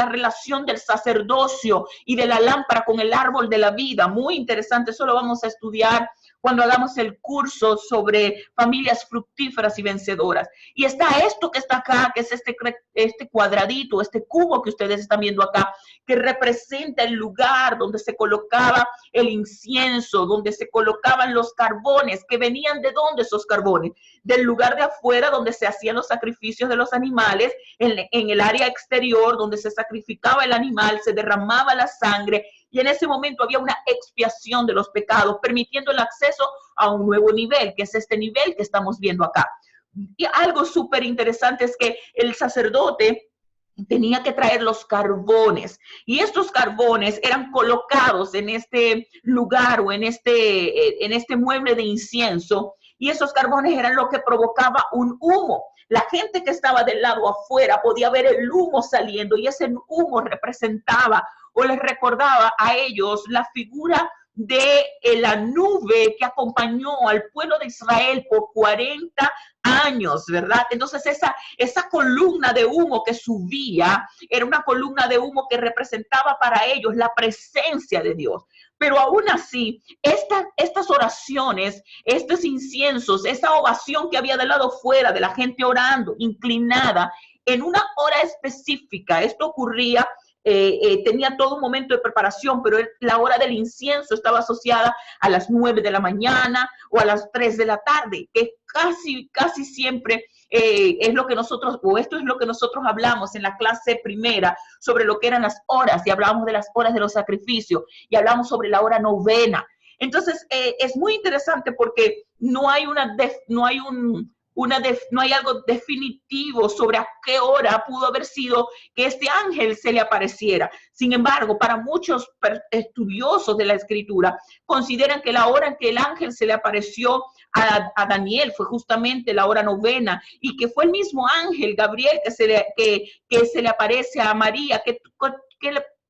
relación del sacerdocio y de la lámpara con el árbol de la vida. Muy interesante, eso lo vamos a estudiar cuando hagamos el curso sobre familias fructíferas y vencedoras. Y está esto que está acá, que es este cuadradito, este cubo que ustedes están viendo acá, que representa el lugar donde se colocaba el incienso, donde se colocaban los carbones, que venían ¿de dónde esos carbones? Del lugar de afuera donde se hacían los sacrificios de los animales, en el área exterior donde se sacrificaba el animal, se derramaba la sangre, y en ese momento había una expiación de los pecados, permitiendo el acceso a un nuevo nivel, que es este nivel que estamos viendo acá. Y algo súper interesante es que el sacerdote tenía que traer los carbones, y estos carbones eran colocados en este lugar o en este mueble de incienso, y esos carbones eran lo que provocaba un humo. La gente que estaba del lado afuera podía ver el humo saliendo, y ese humo representaba o les recordaba a ellos la figura de la nube que acompañó al pueblo de Israel por 40 años, ¿verdad? Entonces esa columna de humo que subía era una columna de humo que representaba para ellos la presencia de Dios. Pero aún así, estas oraciones, estos inciensos, esa ovación que había del lado fuera de la gente orando, inclinada, en una hora específica, esto ocurría, tenía todo un momento de preparación, pero la hora del incienso estaba asociada a las 9 de la mañana o a las 3 de la tarde, que casi siempre es lo que nosotros, o esto es lo que nosotros hablamos en la clase primera sobre lo que eran las horas, y hablamos de las horas de los sacrificios, y hablamos sobre la hora novena. Entonces, es muy interesante porque no hay algo definitivo sobre a qué hora pudo haber sido que este ángel se le apareciera. Sin embargo, para muchos estudiosos de la escritura, consideran que la hora en que el ángel se le apareció a Daniel fue justamente la hora novena, y que fue el mismo ángel Gabriel que se le aparece a María, que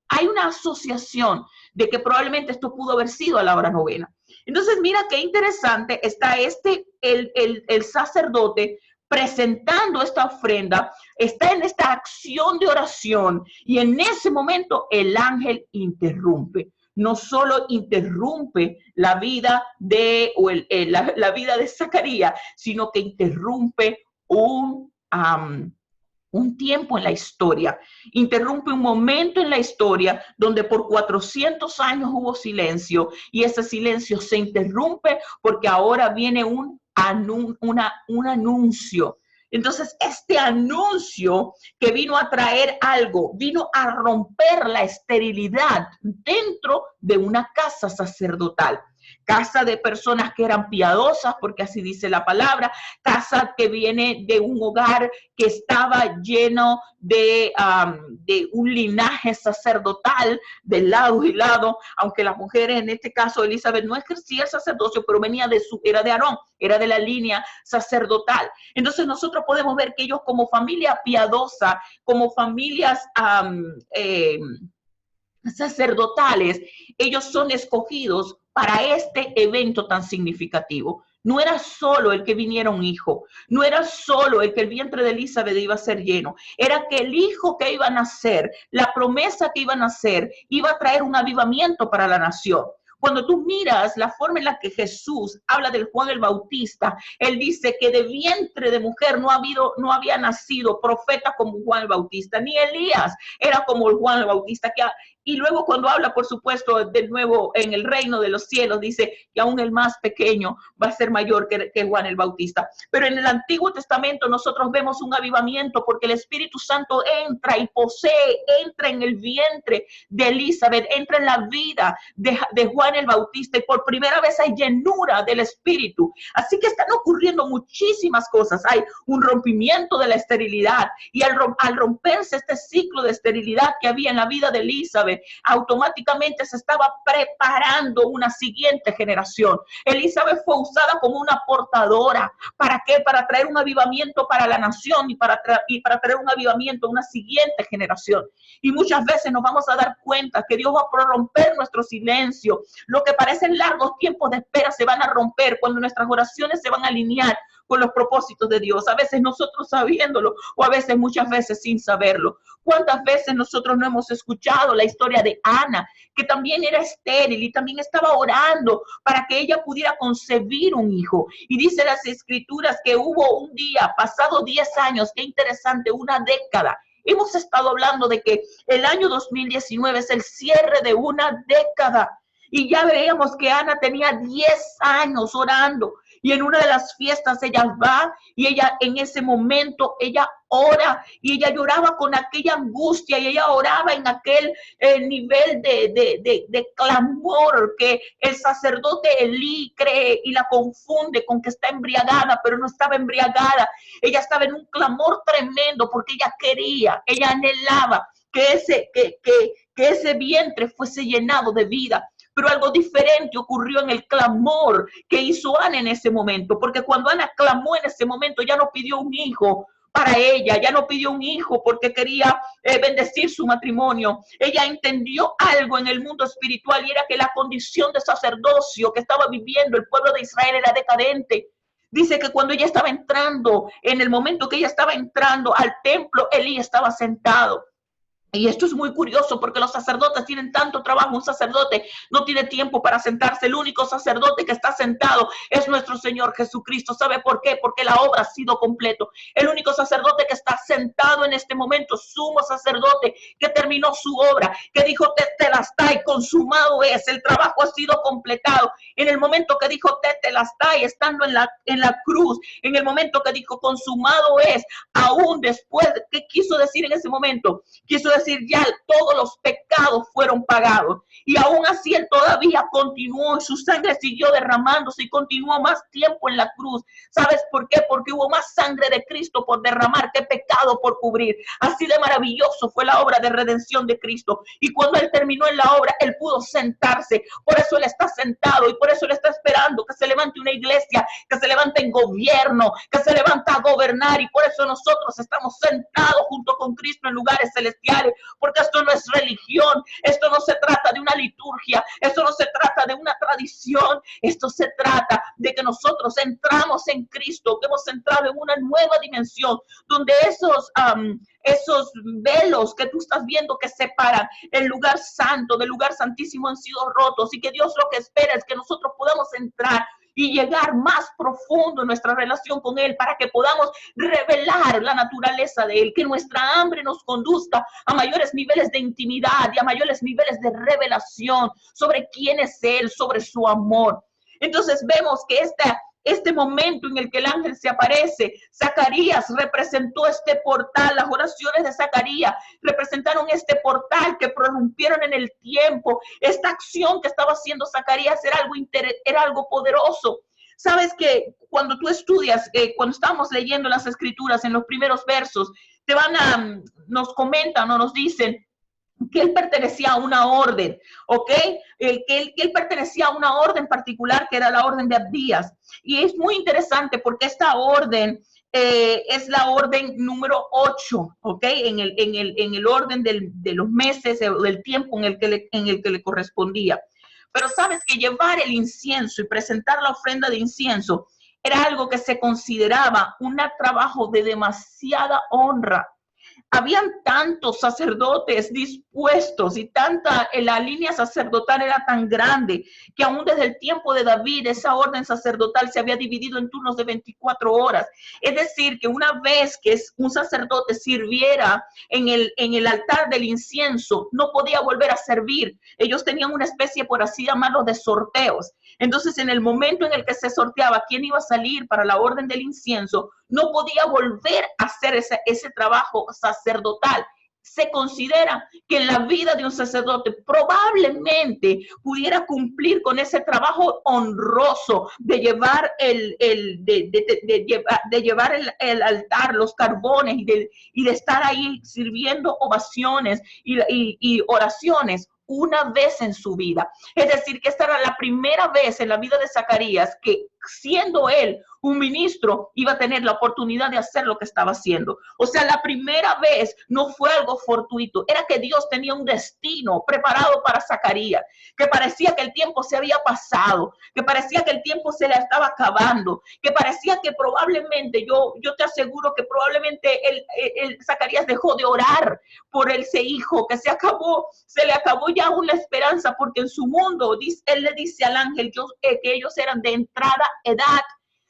hay una asociación de que probablemente esto pudo haber sido a la hora novena. Entonces, mira qué interesante está el sacerdote presentando esta ofrenda, está en esta acción de oración, y en ese momento el ángel interrumpe. No solo interrumpe la vida la vida de Zacarías, sino que interrumpe un tiempo en la historia, interrumpe un momento en la historia donde por 400 años hubo silencio, y ese silencio se interrumpe porque ahora viene un anuncio. Entonces, este anuncio que vino a traer algo, vino a romper la esterilidad dentro de una casa sacerdotal. Casa de personas que eran piadosas, porque así dice la palabra, casa que viene de un hogar que estaba lleno de un linaje sacerdotal de lado y lado, aunque las mujeres, en este caso Elizabeth, no ejercía el sacerdocio, pero era de Aarón, era de la línea sacerdotal. Entonces nosotros podemos ver que ellos, como familia piadosa, como familias sacerdotales, ellos son escogidos para este evento tan significativo. No era solo el que viniera un hijo, no era solo el que el vientre de Elizabeth iba a ser lleno, era que el hijo que iba a nacer, la promesa que iba a nacer, iba a traer un avivamiento para la nación. Cuando tú miras la forma en la que Jesús habla del Juan el Bautista, él dice que de vientre de mujer no había nacido profeta como Juan el Bautista, ni Elías era como el Juan el Bautista. Y luego cuando habla, por supuesto, de nuevo en el reino de los cielos, dice que aún el más pequeño va a ser mayor que Juan el Bautista. Pero en el Antiguo Testamento nosotros vemos un avivamiento porque el Espíritu Santo entra y posee, entra en el vientre de Elizabeth, entra en la vida de Juan el Bautista y por primera vez hay llenura del Espíritu. Así que están ocurriendo muchísimas cosas. Hay un rompimiento de la esterilidad y al romperse este ciclo de esterilidad que había en la vida de Elizabeth, automáticamente se estaba preparando una siguiente generación. Elizabeth fue usada como una portadora. ¿Para qué? Para traer un avivamiento para la nación y para traer un avivamiento a una siguiente generación. Y muchas veces nos vamos a dar cuenta que Dios va a prorromper nuestro silencio. Lo que parecen largos tiempos de espera se van a romper cuando nuestras oraciones se van a alinear con los propósitos de Dios, a veces nosotros sabiéndolo o a veces muchas veces sin saberlo. ¿Cuántas veces nosotros no hemos escuchado la historia de Ana, que también era estéril y también estaba orando para que ella pudiera concebir un hijo? Y dice las escrituras que hubo un día, pasado 10 años, qué interesante, una década. Hemos estado hablando de que el año 2019 es el cierre de una década. Y ya veíamos que Ana tenía 10 años orando. Y en una de las fiestas ella va y ella en ese momento, ella ora y ella lloraba con aquella angustia y ella oraba en aquel nivel de clamor que el sacerdote Elí cree y la confunde con que está embriagada, pero no estaba embriagada. Ella estaba en un clamor tremendo porque ella quería, ella anhelaba que ese vientre fuese llenado de vida. Pero algo diferente ocurrió en el clamor que hizo Ana en ese momento, porque cuando Ana clamó en ese momento ya no pidió un hijo para ella, ya no pidió un hijo porque quería bendecir su matrimonio. Ella entendió algo en el mundo espiritual y era que la condición de sacerdocio que estaba viviendo el pueblo de Israel era decadente. Dice que cuando ella estaba entrando, en el momento que ella estaba entrando al templo, Elí estaba sentado. Y esto es muy curioso porque los sacerdotes tienen tanto trabajo. Un sacerdote no tiene tiempo para sentarse. El único sacerdote que está sentado es nuestro Señor Jesucristo. ¿Sabe por qué? Porque la obra ha sido completa. El único sacerdote que está sentado en este momento, sumo sacerdote, que terminó su obra, que dijo tetelestai, consumado es, el trabajo ha sido completado. En el momento que dijo tetelestai, estando en la cruz, en el momento que dijo consumado es, aún después, ¿qué quiso decir en ese momento? Quiso decir ya todos los pecados fueron pagados y aún así él todavía continuó y su sangre siguió derramándose y continuó más tiempo en la cruz. ¿Sabes por qué? Porque hubo más sangre de Cristo por derramar que pecado por cubrir. Así de maravilloso fue la obra de redención de Cristo y cuando él terminó en la obra él pudo sentarse. Por eso él está sentado y por eso él está esperando que se levante una iglesia, que se levante en gobierno, que se levanta a gobernar y por eso nosotros estamos sentados junto con Cristo en lugares celestiales. Porque esto no es religión, esto no se trata de una liturgia, esto no se trata de una tradición, esto se trata de que nosotros entramos en Cristo, que hemos entrado en una nueva dimensión, donde esos velos que tú estás viendo que separan el lugar santo del lugar santísimo han sido rotos y que Dios lo que espera es que nosotros podamos entrar y llegar más profundo en nuestra relación con Él para que podamos revelar la naturaleza de Él, que nuestra hambre nos conduzca a mayores niveles de intimidad y a mayores niveles de revelación sobre quién es Él, sobre su amor. Entonces vemos que este momento en el que el ángel se aparece, Zacarías representó este portal, las oraciones de Zacarías representaron este portal que prorrumpieron en el tiempo. Esta acción que estaba haciendo Zacarías era algo poderoso. Sabes que cuando tú estudias, cuando estamos leyendo las escrituras en los primeros versos, nos comentan o nos dicen que él pertenecía a una orden, ¿ok? Que él pertenecía a una orden particular que era la orden de Abdías. Y es muy interesante porque esta orden es la orden número 8, ¿ok? En el orden de los meses, del tiempo en el que le correspondía. Pero sabes que llevar el incienso y presentar la ofrenda de incienso era algo que se consideraba un trabajo de demasiada honra. Habían tantos sacerdotes dispuestos y la línea sacerdotal era tan grande que aún desde el tiempo de David esa orden sacerdotal se había dividido en turnos de 24 horas. Es decir, que una vez que un sacerdote sirviera en el altar del incienso, no podía volver a servir. Ellos tenían una especie, por así llamarlo, de sorteos. Entonces, en el momento en el que se sorteaba quién iba a salir para la orden del incienso, no podía volver a hacer ese trabajo sacerdotal. Se considera que en la vida de un sacerdote probablemente pudiera cumplir con ese trabajo honroso de llevar el altar, los carbones y de estar ahí sirviendo ovaciones y oraciones una vez en su vida. Es decir, que esta era la primera vez en la vida de Zacarías que, siendo él un ministro, iba a tener la oportunidad de hacer lo que estaba haciendo. O sea, la primera vez no fue algo fortuito, era que Dios tenía un destino preparado para Zacarías, que parecía que el tiempo se había pasado, que parecía que el tiempo se le estaba acabando, que parecía que probablemente, yo te aseguro que probablemente Zacarías dejó de orar por ese hijo, que se le acabó ya aún la esperanza, porque en su mundo, él le dice al ángel que ellos eran de entrada edad.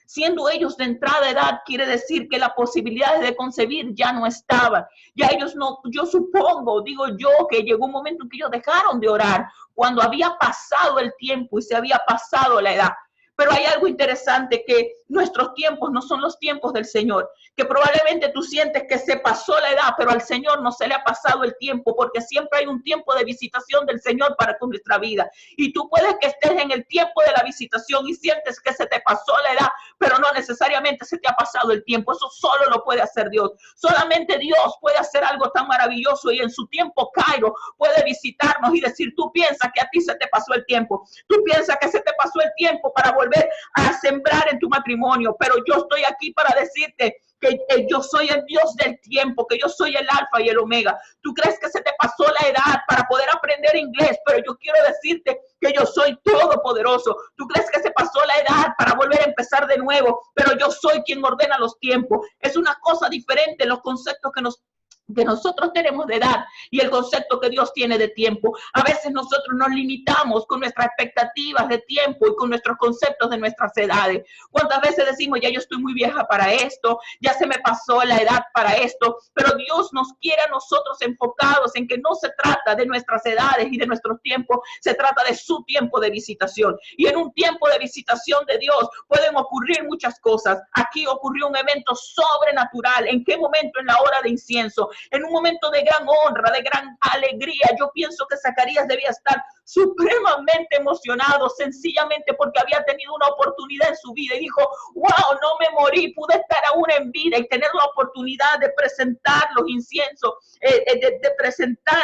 Siendo ellos de entrada edad, quiere decir que la posibilidad de concebir ya no estaba. Ya ellos no, yo supongo, digo yo, que llegó un momento en que ellos dejaron de orar cuando había pasado el tiempo y se había pasado la edad. Pero hay algo interesante, que nuestros tiempos no son los tiempos del Señor, que probablemente tú sientes que se pasó la edad, pero al Señor no se le ha pasado el tiempo, porque siempre hay un tiempo de visitación del Señor para con nuestra vida. Y tú puedes que estés en el tiempo de la visitación y sientes que se te pasó la edad, pero no necesariamente se te ha pasado el tiempo. Eso solo lo puede hacer Dios. Solamente Dios puede hacer algo tan maravilloso, y en su tiempo Cairo puede visitarnos y decir: tú piensas que a ti se te pasó el tiempo, tú piensas que se te pasó el tiempo para volver a sembrar en tu matrimonio, pero yo estoy aquí para decirte que yo soy el Dios del tiempo, que yo soy el alfa y el omega. Tú crees que se te pasó la edad para poder aprender inglés, pero yo quiero decirte que yo soy todopoderoso. Tú crees que se pasó la edad para volver a empezar de nuevo, pero yo soy quien ordena los tiempos. Es una cosa diferente los conceptos que nosotros tenemos de edad y el concepto que Dios tiene de tiempo. A veces nosotros nos limitamos con nuestras expectativas de tiempo y con nuestros conceptos de nuestras edades. ¿Cuántas veces decimos: ya yo estoy muy vieja para esto, ya se me pasó la edad para esto? Pero Dios nos quiere a nosotros enfocados en que no se trata de nuestras edades y de nuestros tiempos, se trata de su tiempo de visitación. Y en un tiempo de visitación de Dios pueden ocurrir muchas cosas. Aquí ocurrió un evento sobrenatural. ¿En qué momento? En la hora de incienso. En un momento de gran honra, de gran alegría. Yo pienso que Zacarías debía estar supremamente emocionado, sencillamente porque había tenido una oportunidad en su vida y dijo: wow, no me morí, pude estar aún en vida y tener la oportunidad de presentar los inciensos, de presentar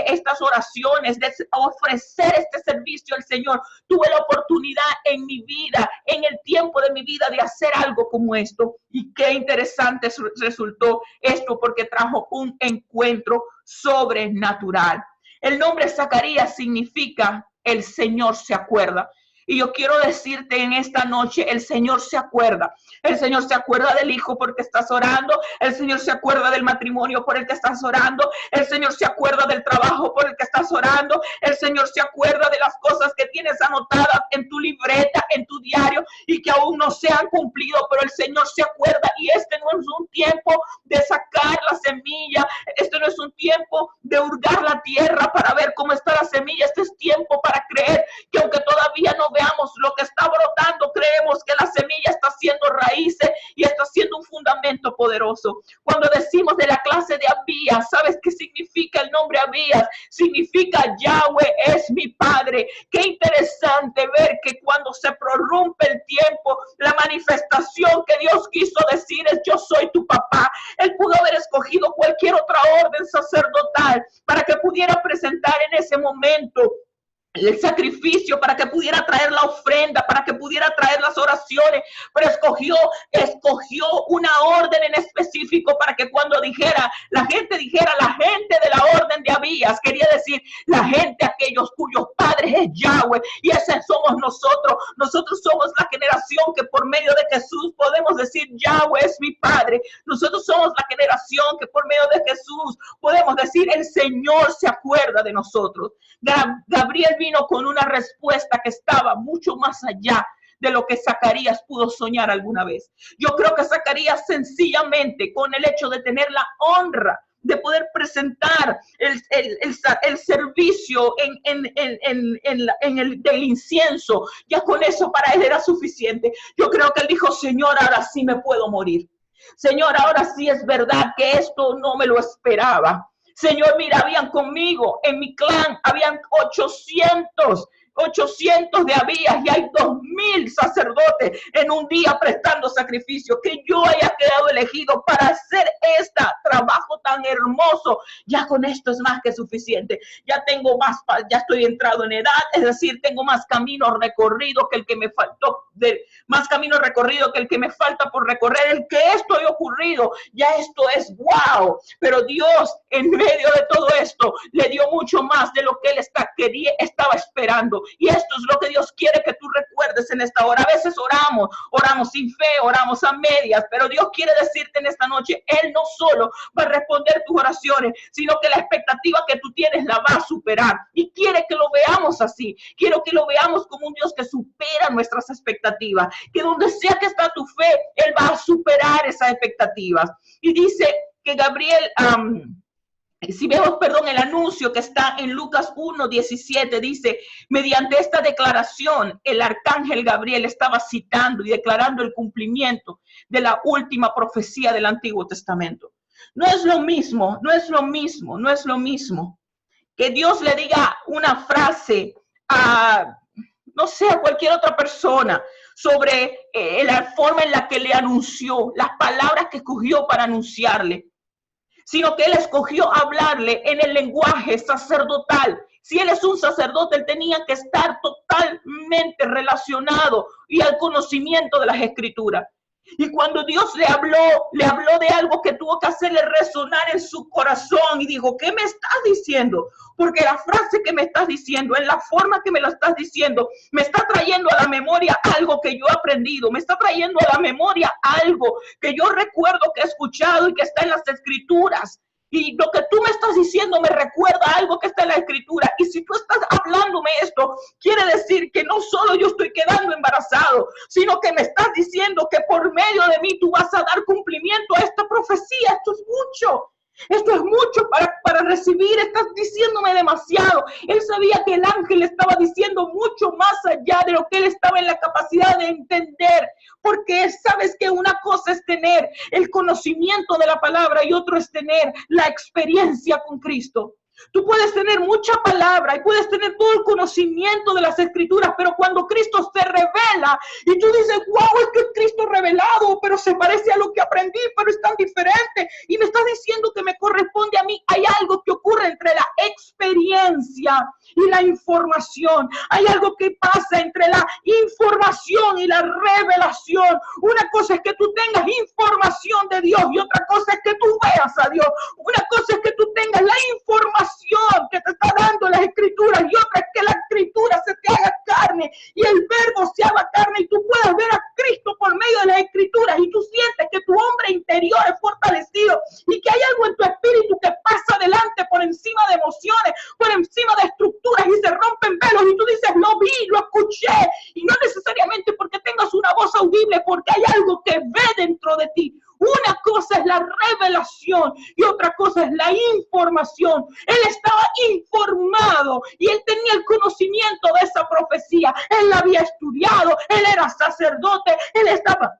estas oraciones, de ofrecer este servicio al Señor. Tuve la oportunidad en mi vida, en el tiempo de mi vida, de hacer algo como esto. Y qué interesante resultó esto, porque trajo un encuentro sobrenatural. El nombre Zacarías significa el Señor se acuerda. Y yo quiero decirte en esta noche: el Señor se acuerda. El Señor se acuerda del hijo porque estás orando. El Señor se acuerda del matrimonio por el que estás orando. El Señor se acuerda del trabajo por el que estás orando. El Señor se acuerda de las cosas que tienes anotadas en tu libreta, en tu diario, y que aún no se han cumplido, pero el Señor se acuerda. Y este no es un tiempo de sacar la semilla. Este no es un tiempo de hurgar la tierra para ver cómo está la semilla. Este es tiempo para creer que aunque todavía no veamos lo que está brotando, creemos que la semilla está haciendo raíces y está haciendo un fundamento poderoso. Cuando decimos de la clase de Abías, ¿sabes qué significa el nombre Abías? Significa Yahweh es mi padre. Qué interesante ver que cuando se prorrumpe el tiempo, la manifestación que Dios quiso decir es: yo soy tu papá. Él pudo haber escogido cualquier otra orden sacerdotal para que pudiera presentar en ese momento el sacrificio, para que pudiera traer la ofrenda, para que pudiera traer las oraciones, pero escogió una orden en específico para que cuando dijera, la gente de la orden de Abías, quería decir la gente, aquellos cuyos padres es Yahweh, y ese somos nosotros. Nosotros somos la generación que por medio de Jesús podemos decir Yahweh es mi Padre. Nosotros somos la generación que por medio de Jesús podemos decir el Señor se acuerda de nosotros. Gabriel vino con una respuesta que estaba mucho más allá de lo que Zacarías pudo soñar alguna vez. Yo creo que Zacarías sencillamente con el hecho de tener la honra de poder presentar el servicio del incienso, ya con eso para él era suficiente. Yo creo que él dijo, Señor, ahora sí me puedo morir. Señor, ahora sí es verdad que esto no me lo esperaba. Señor, mira, habían conmigo, en mi clan, habían 800 de Abías y hay 2000 sacerdotes en un día prestando sacrificio. Que yo haya quedado elegido para hacer este trabajo tan hermoso, ya con esto es más que suficiente. Ya tengo más, ya estoy entrado en edad, es decir, tengo más camino recorrido que el que me faltó, más camino recorrido que el que me falta por recorrer. El que esto haya ocurrido, ya esto es wow. Pero Dios, en medio de todo esto, le dio mucho más de lo que él estaba esperando. Y esto es lo que Dios quiere que tú recuerdes en esta hora. A veces oramos sin fe, oramos a medias, pero Dios quiere decirte en esta noche, Él no solo va a responder tus oraciones, sino que la expectativa que tú tienes la va a superar. Y quiere que lo veamos así. Quiero que lo veamos como un Dios que supera nuestras expectativas. Que donde sea que está tu fe, Él va a superar esas expectativas. Y dice que Gabriel... si vemos, el anuncio que está en Lucas 1:17 dice, mediante esta declaración, el arcángel Gabriel estaba citando y declarando el cumplimiento de la última profecía del Antiguo Testamento. No es lo mismo que Dios le diga una frase a, no sé, a cualquier otra persona sobre la forma en la que le anunció, las palabras que escogió para anunciarle, sino que él escogió hablarle en el lenguaje sacerdotal. Si él es un sacerdote, él tenía que estar totalmente relacionado y al conocimiento de las Escrituras. Y cuando Dios le habló de algo que tuvo que hacerle resonar en su corazón y dijo, ¿qué me estás diciendo? Porque la frase que me estás diciendo, en la forma que me lo estás diciendo, me está trayendo a la memoria algo que yo he aprendido, me está trayendo a la memoria algo que yo recuerdo que he escuchado y que está en las Escrituras. Y lo que tú me estás diciendo me recuerda algo que está en la Escritura. Y si tú estás hablándome esto, quiere decir que no solo yo estoy quedando embarazado, sino que me estás diciendo que por medio de mí tú vas a dar cumplimiento a esta profecía. Esto es mucho. Esto es mucho para recibir. Estás diciéndome demasiado. Él sabía que el ángel estaba diciendo mucho más allá de lo que él estaba en la capacidad de entender. Porque sabes que una cosa es tener el conocimiento de la palabra y otro es tener la experiencia con Cristo. Tú puedes tener mucha palabra y puedes tener todo el conocimiento de las Escrituras, pero cuando Cristo se revela y tú dices, wow, es que es Cristo revelado, pero se parece a lo que aprendí, pero es tan diferente y me estás diciendo que me corresponde a mí, hay algo que ocurre entre la experiencia y la información. Hay algo que pasa entre la información y la revelación. Una cosa es que tú tengas información de Dios y otra cosa es que tú veas a Dios. Una cosa es que tú tengas la información que te está dando las Escrituras y otra es que la Escritura se te haga carne y el verbo se haga carne y tú puedas ver a Cristo por medio de las Escrituras y tú sientes que tu hombre interior es fortalecido y que hay algo en tu espíritu que pasa adelante por encima de emociones, por encima de estructuras y se rompen velos y tú dices, lo vi, lo escuché, y no necesariamente porque tengas una voz audible, porque hay algo que ve dentro de ti. Una cosa es la revelación y otra cosa es la información. Él estaba informado y él tenía el conocimiento de esa profecía. Él la había estudiado, él era sacerdote, él estaba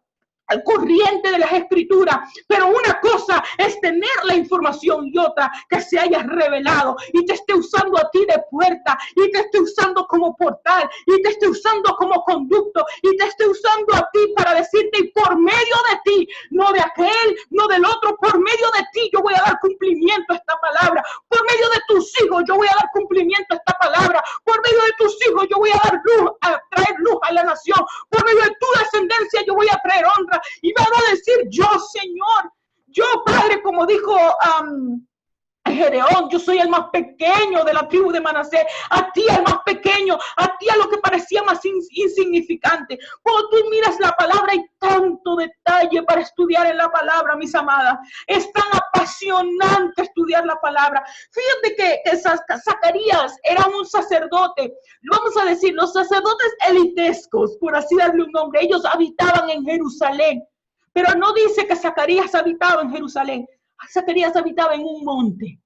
al corriente de las Escrituras, pero una cosa es tener la información y otra que se haya revelado y te esté usando a ti de puerta y te esté usando como portal y te esté usando como conducto y te esté usando a ti para decirte, y por medio de ti, no de aquel, no del otro, por medio de ti yo voy a dar cumplimiento a esta palabra, por medio de tus hijos yo voy a dar cumplimiento a esta palabra, por medio de tus Gedeón, yo soy el más pequeño de la tribu de Manasés, a ti el más pequeño, a ti a lo que parecía más insignificante. Cuando tú miras la palabra hay tanto detalle para estudiar en la palabra, mis amadas. Es tan apasionante estudiar la palabra. Fíjate que Zacarías era un sacerdote, vamos a decir, los sacerdotes elitescos, por así darle un nombre, ellos habitaban en Jerusalén, pero no dice que Zacarías habitaba en Jerusalén. Zacarías habitaba en un monte.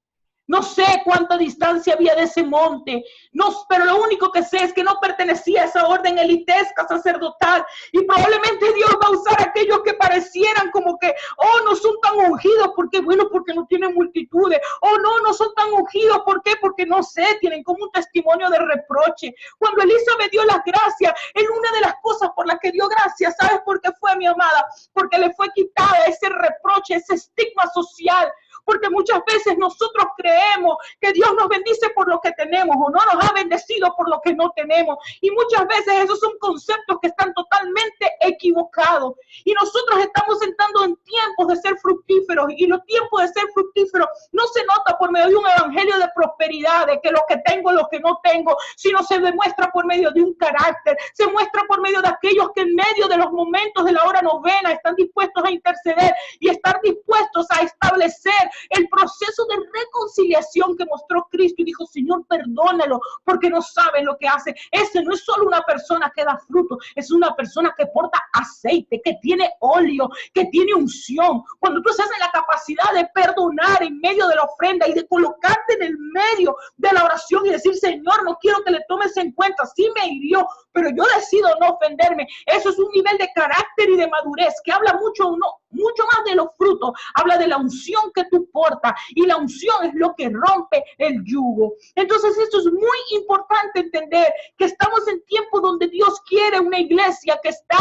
No sé cuánta distancia había de ese monte, no, pero lo único que sé es que no pertenecía a esa orden elitesca sacerdotal, y probablemente Dios va a usar a aquellos que parecieran como que, oh, no son tan ungidos, porque bueno, porque no tienen multitudes, oh, no son tan ungidos, ¿por qué? Porque no sé, tienen como un testimonio de reproche. Cuando Elizabeth dio las gracias, en una de las cosas por las que dio gracias, ¿sabes por qué fue, mi amada? Porque le fue quitada ese reproche, ese estigma social. Porque muchas veces nosotros creemos que Dios nos bendice por lo que tenemos o no nos ha bendecido por lo que no tenemos. Y muchas veces esos son conceptos que están totalmente equivocados. Y nosotros estamos entrando en tiempos de ser fructíferos. Y los tiempos de ser fructíferos no se nota por medio de un evangelio de prosperidad, de que lo que tengo, lo que no tengo, sino se demuestra por medio de un carácter. Se muestra por medio de aquellos que en medio de los momentos de la hora novena están dispuestos a interceder y estar dispuestos a establecer el proceso de reconciliación que mostró Cristo y dijo, Señor, perdónalo porque no saben lo que hace. Ese no es solo una persona que da fruto, es una persona que porta aceite, que tiene óleo, que tiene unción. Cuando tú estás en la capacidad de perdonar en medio de la ofrenda y de colocarte en el medio de la oración y decir, Señor, no quiero que le tomes en cuenta, sí me hirió, pero yo decido no ofenderme. Eso es un nivel de carácter y de madurez que habla mucho más de los frutos, habla de la unción que tú portas, y la unción es lo que rompe el yugo. Entonces esto es muy importante entender, que estamos en tiempos donde Dios quiere una iglesia que está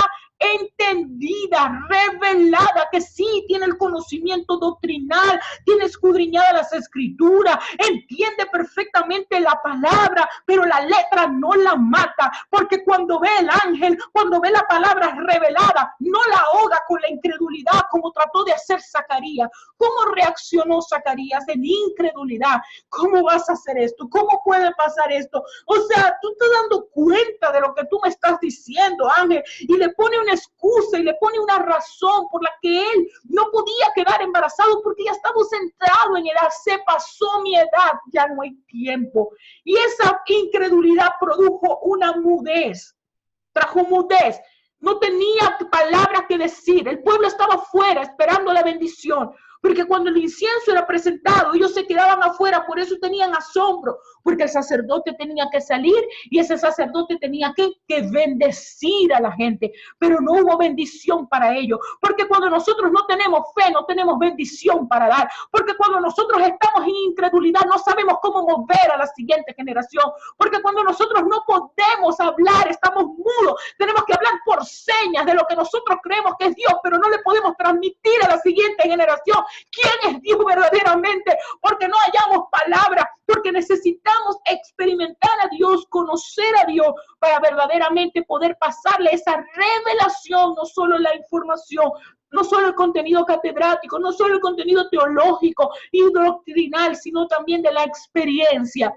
entendida, revelada, que sí tiene el conocimiento doctrinal, tiene escudriñada las escrituras, entiende perfectamente la palabra, pero la letra no la mata, porque cuando ve el ángel, cuando ve la palabra revelada, no la ahoga con la incredulidad como trató de hacer Zacarías. ¿Cómo reaccionó Zacarías? En incredulidad. ¿Cómo vas a hacer esto? ¿Cómo puede pasar esto? O sea, tú te dando cuenta de lo que tú me estás diciendo, ángel, y le pone una excusa y le pone una razón por la que él no podía quedar embarazado, porque ya estamos centrados en edad, se pasó mi edad, ya no hay tiempo. Y esa incredulidad produjo una mudez, trajo mudez. No tenía palabras que decir. El pueblo estaba afuera esperando la bendición, porque cuando el incienso era presentado, ellos se quedaban afuera, por eso tenían asombro, porque el sacerdote tenía que salir y ese sacerdote tenía que bendecir a la gente, pero no hubo bendición para ellos, porque cuando nosotros no tenemos fe, no tenemos bendición para dar, porque cuando nosotros estamos en incredulidad, no sabemos cómo mover a la siguiente generación, porque cuando nosotros no podemos hablar, estamos mudos, tenemos que hablar por señas de lo que nosotros creemos que es Dios, pero no le podemos transmitir a la siguiente generación quién es Dios verdaderamente, porque no hallamos palabras, porque necesitamos experimentar a Dios, conocer a Dios, para verdaderamente poder pasarle esa revelación, no solo la información, no solo el contenido catedrático, no solo el contenido teológico y doctrinal, sino también de la experiencia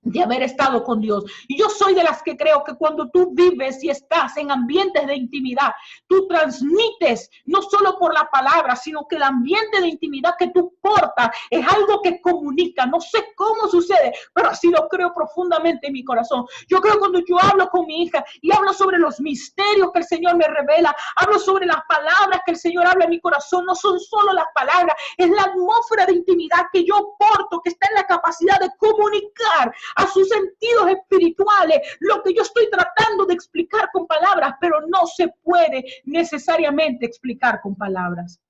de haber estado con Dios. Y yo soy de las que creo que cuando tú vives y estás en ambientes de intimidad, tú transmites no solo por la palabra, sino que el ambiente de intimidad que tú portas es algo que comunica. No sé cómo sucede, pero así lo creo profundamente en mi corazón. Yo creo cuando yo hablo con mi hija y hablo sobre los misterios que el Señor me revela, hablo sobre las palabras que el Señor habla en mi corazón, no son solo las palabras, es la atmósfera de intimidad que yo porto, que está en la capacidad de comunicar a sus sentidos espirituales lo que yo estoy tratando de explicar con palabras, pero no se puede necesariamente explicar con palabras.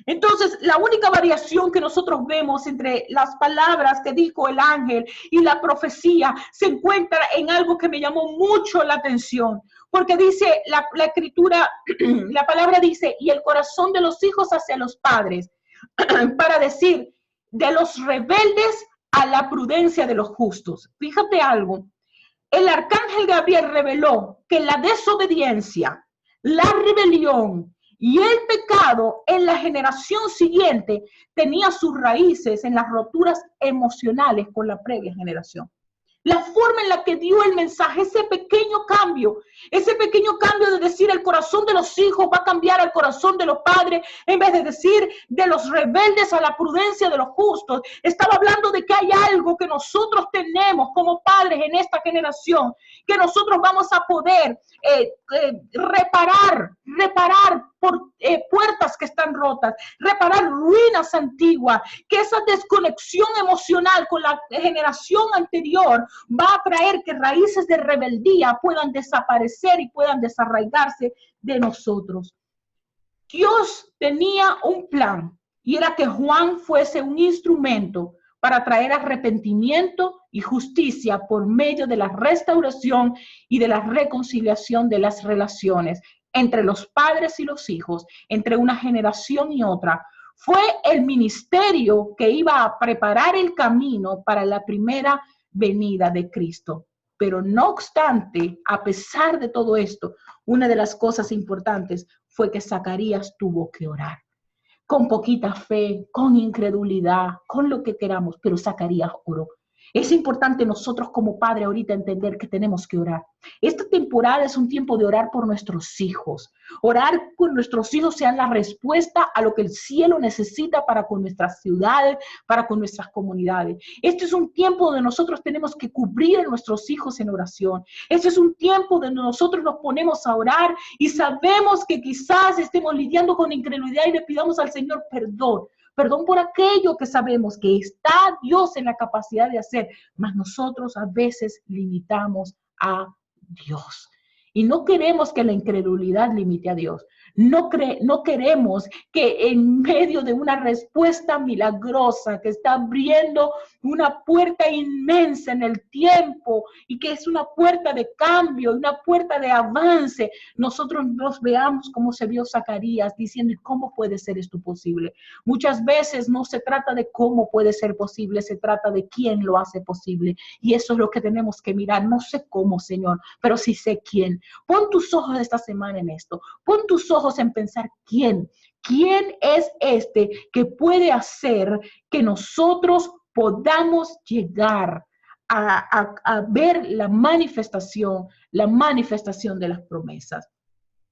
Entonces, la única variación que nosotros vemos entre las palabras que dijo el ángel y la profecía se encuentra en algo que me llamó mucho la atención, porque dice la escritura, la palabra dice, y el corazón de los hijos hacia los padres, para decir, de los rebeldes a la prudencia de los justos. Fíjate algo, el arcángel Gabriel reveló que la desobediencia, la rebelión Y el pecado en la generación siguiente tenía sus raíces en las roturas emocionales con la previa generación. La forma en la que dio el mensaje, ese pequeño cambio de decir el corazón de los hijos va a cambiar al corazón de los padres, en vez de decir de los rebeldes a la prudencia de los justos. Estaba hablando de que hay algo que nosotros tenemos como padres en esta generación, que nosotros vamos a poder reparar por puertas que están rotas, reparar ruinas antiguas, que esa desconexión emocional con la generación anterior va a traer que raíces de rebeldía puedan desaparecer y puedan desarraigarse de nosotros. Dios tenía un plan y era que Juan fuese un instrumento para traer arrepentimiento y justicia por medio de la restauración y de la reconciliación de las relaciones entre los padres y los hijos, entre una generación y otra. Fue el ministerio que iba a preparar el camino para la primera venida de Cristo. Pero no obstante, a pesar de todo esto, una de las cosas importantes fue que Zacarías tuvo que orar. Con poquita fe, con incredulidad, con lo que queramos, pero Zacarías oró. Es importante nosotros como padre ahorita entender que tenemos que orar. Esta temporada es un tiempo de orar por nuestros hijos. Orar por nuestros hijos sea la respuesta a lo que el cielo necesita para con nuestras ciudades, para con nuestras comunidades. Este es un tiempo donde nosotros tenemos que cubrir a nuestros hijos en oración. Este es un tiempo donde nosotros nos ponemos a orar y sabemos que quizás estemos lidiando con incredulidad y le pidamos al Señor perdón. Perdón por aquello que sabemos que está Dios en la capacidad de hacer, mas nosotros a veces limitamos a Dios. Y no queremos que la incredulidad limite a Dios. No queremos que en medio de una respuesta milagrosa que está abriendo una puerta inmensa en el tiempo y que es una puerta de cambio, una puerta de avance, nosotros nos veamos como se vio Zacarías diciendo, ¿cómo puede ser esto posible? Muchas veces no se trata de cómo puede ser posible, se trata de quién lo hace posible. Y eso es lo que tenemos que mirar. No sé cómo, Señor, pero sí sé quién. Pon tus ojos esta semana en esto. Pon tus ojos en pensar quién es este que puede hacer que nosotros podamos llegar a ver la manifestación de las promesas.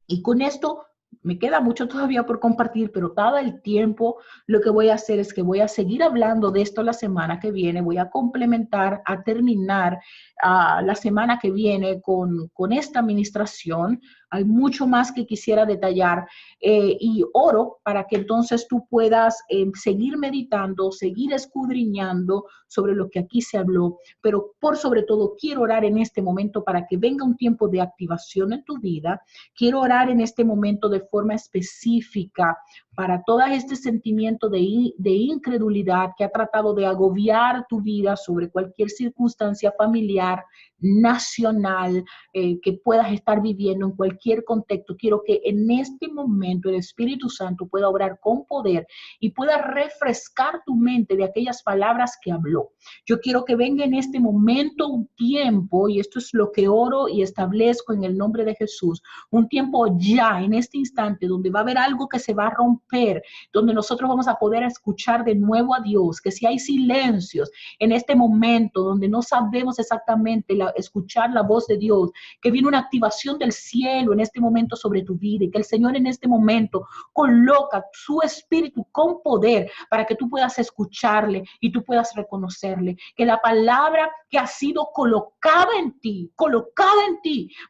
Y con esto me queda mucho todavía por compartir, pero dado el tiempo, lo que voy a hacer es que voy a seguir hablando de esto la semana que viene, voy a complementar, a terminar la semana que viene con esta administración. Hay mucho más que quisiera detallar y oro para que entonces tú puedas seguir meditando, seguir escudriñando sobre lo que aquí se habló, pero por sobre todo quiero orar en este momento para que venga un tiempo de activación en tu vida. Quiero orar en este momento de forma específica para todo este sentimiento de incredulidad que ha tratado de agobiar tu vida sobre cualquier circunstancia familiar, nacional, que puedas estar viviendo en cualquier contexto. Quiero que en este momento el Espíritu Santo pueda obrar con poder y pueda refrescar tu mente de aquellas palabras que habló. Yo quiero que venga en este momento un tiempo, y esto es lo que oro y establezco en el nombre de Jesús, un tiempo ya, en este instante, donde va a haber algo que se va a romper, donde nosotros vamos a poder escuchar de nuevo a Dios, que si hay silencios en este momento, donde no sabemos exactamente escuchar la voz de Dios, que viene una activación del cielo en este momento sobre tu vida y que el Señor en este momento coloca su espíritu con poder para que tú puedas escucharle y tú puedas reconocerle, que la palabra que ha sido colocada en ti,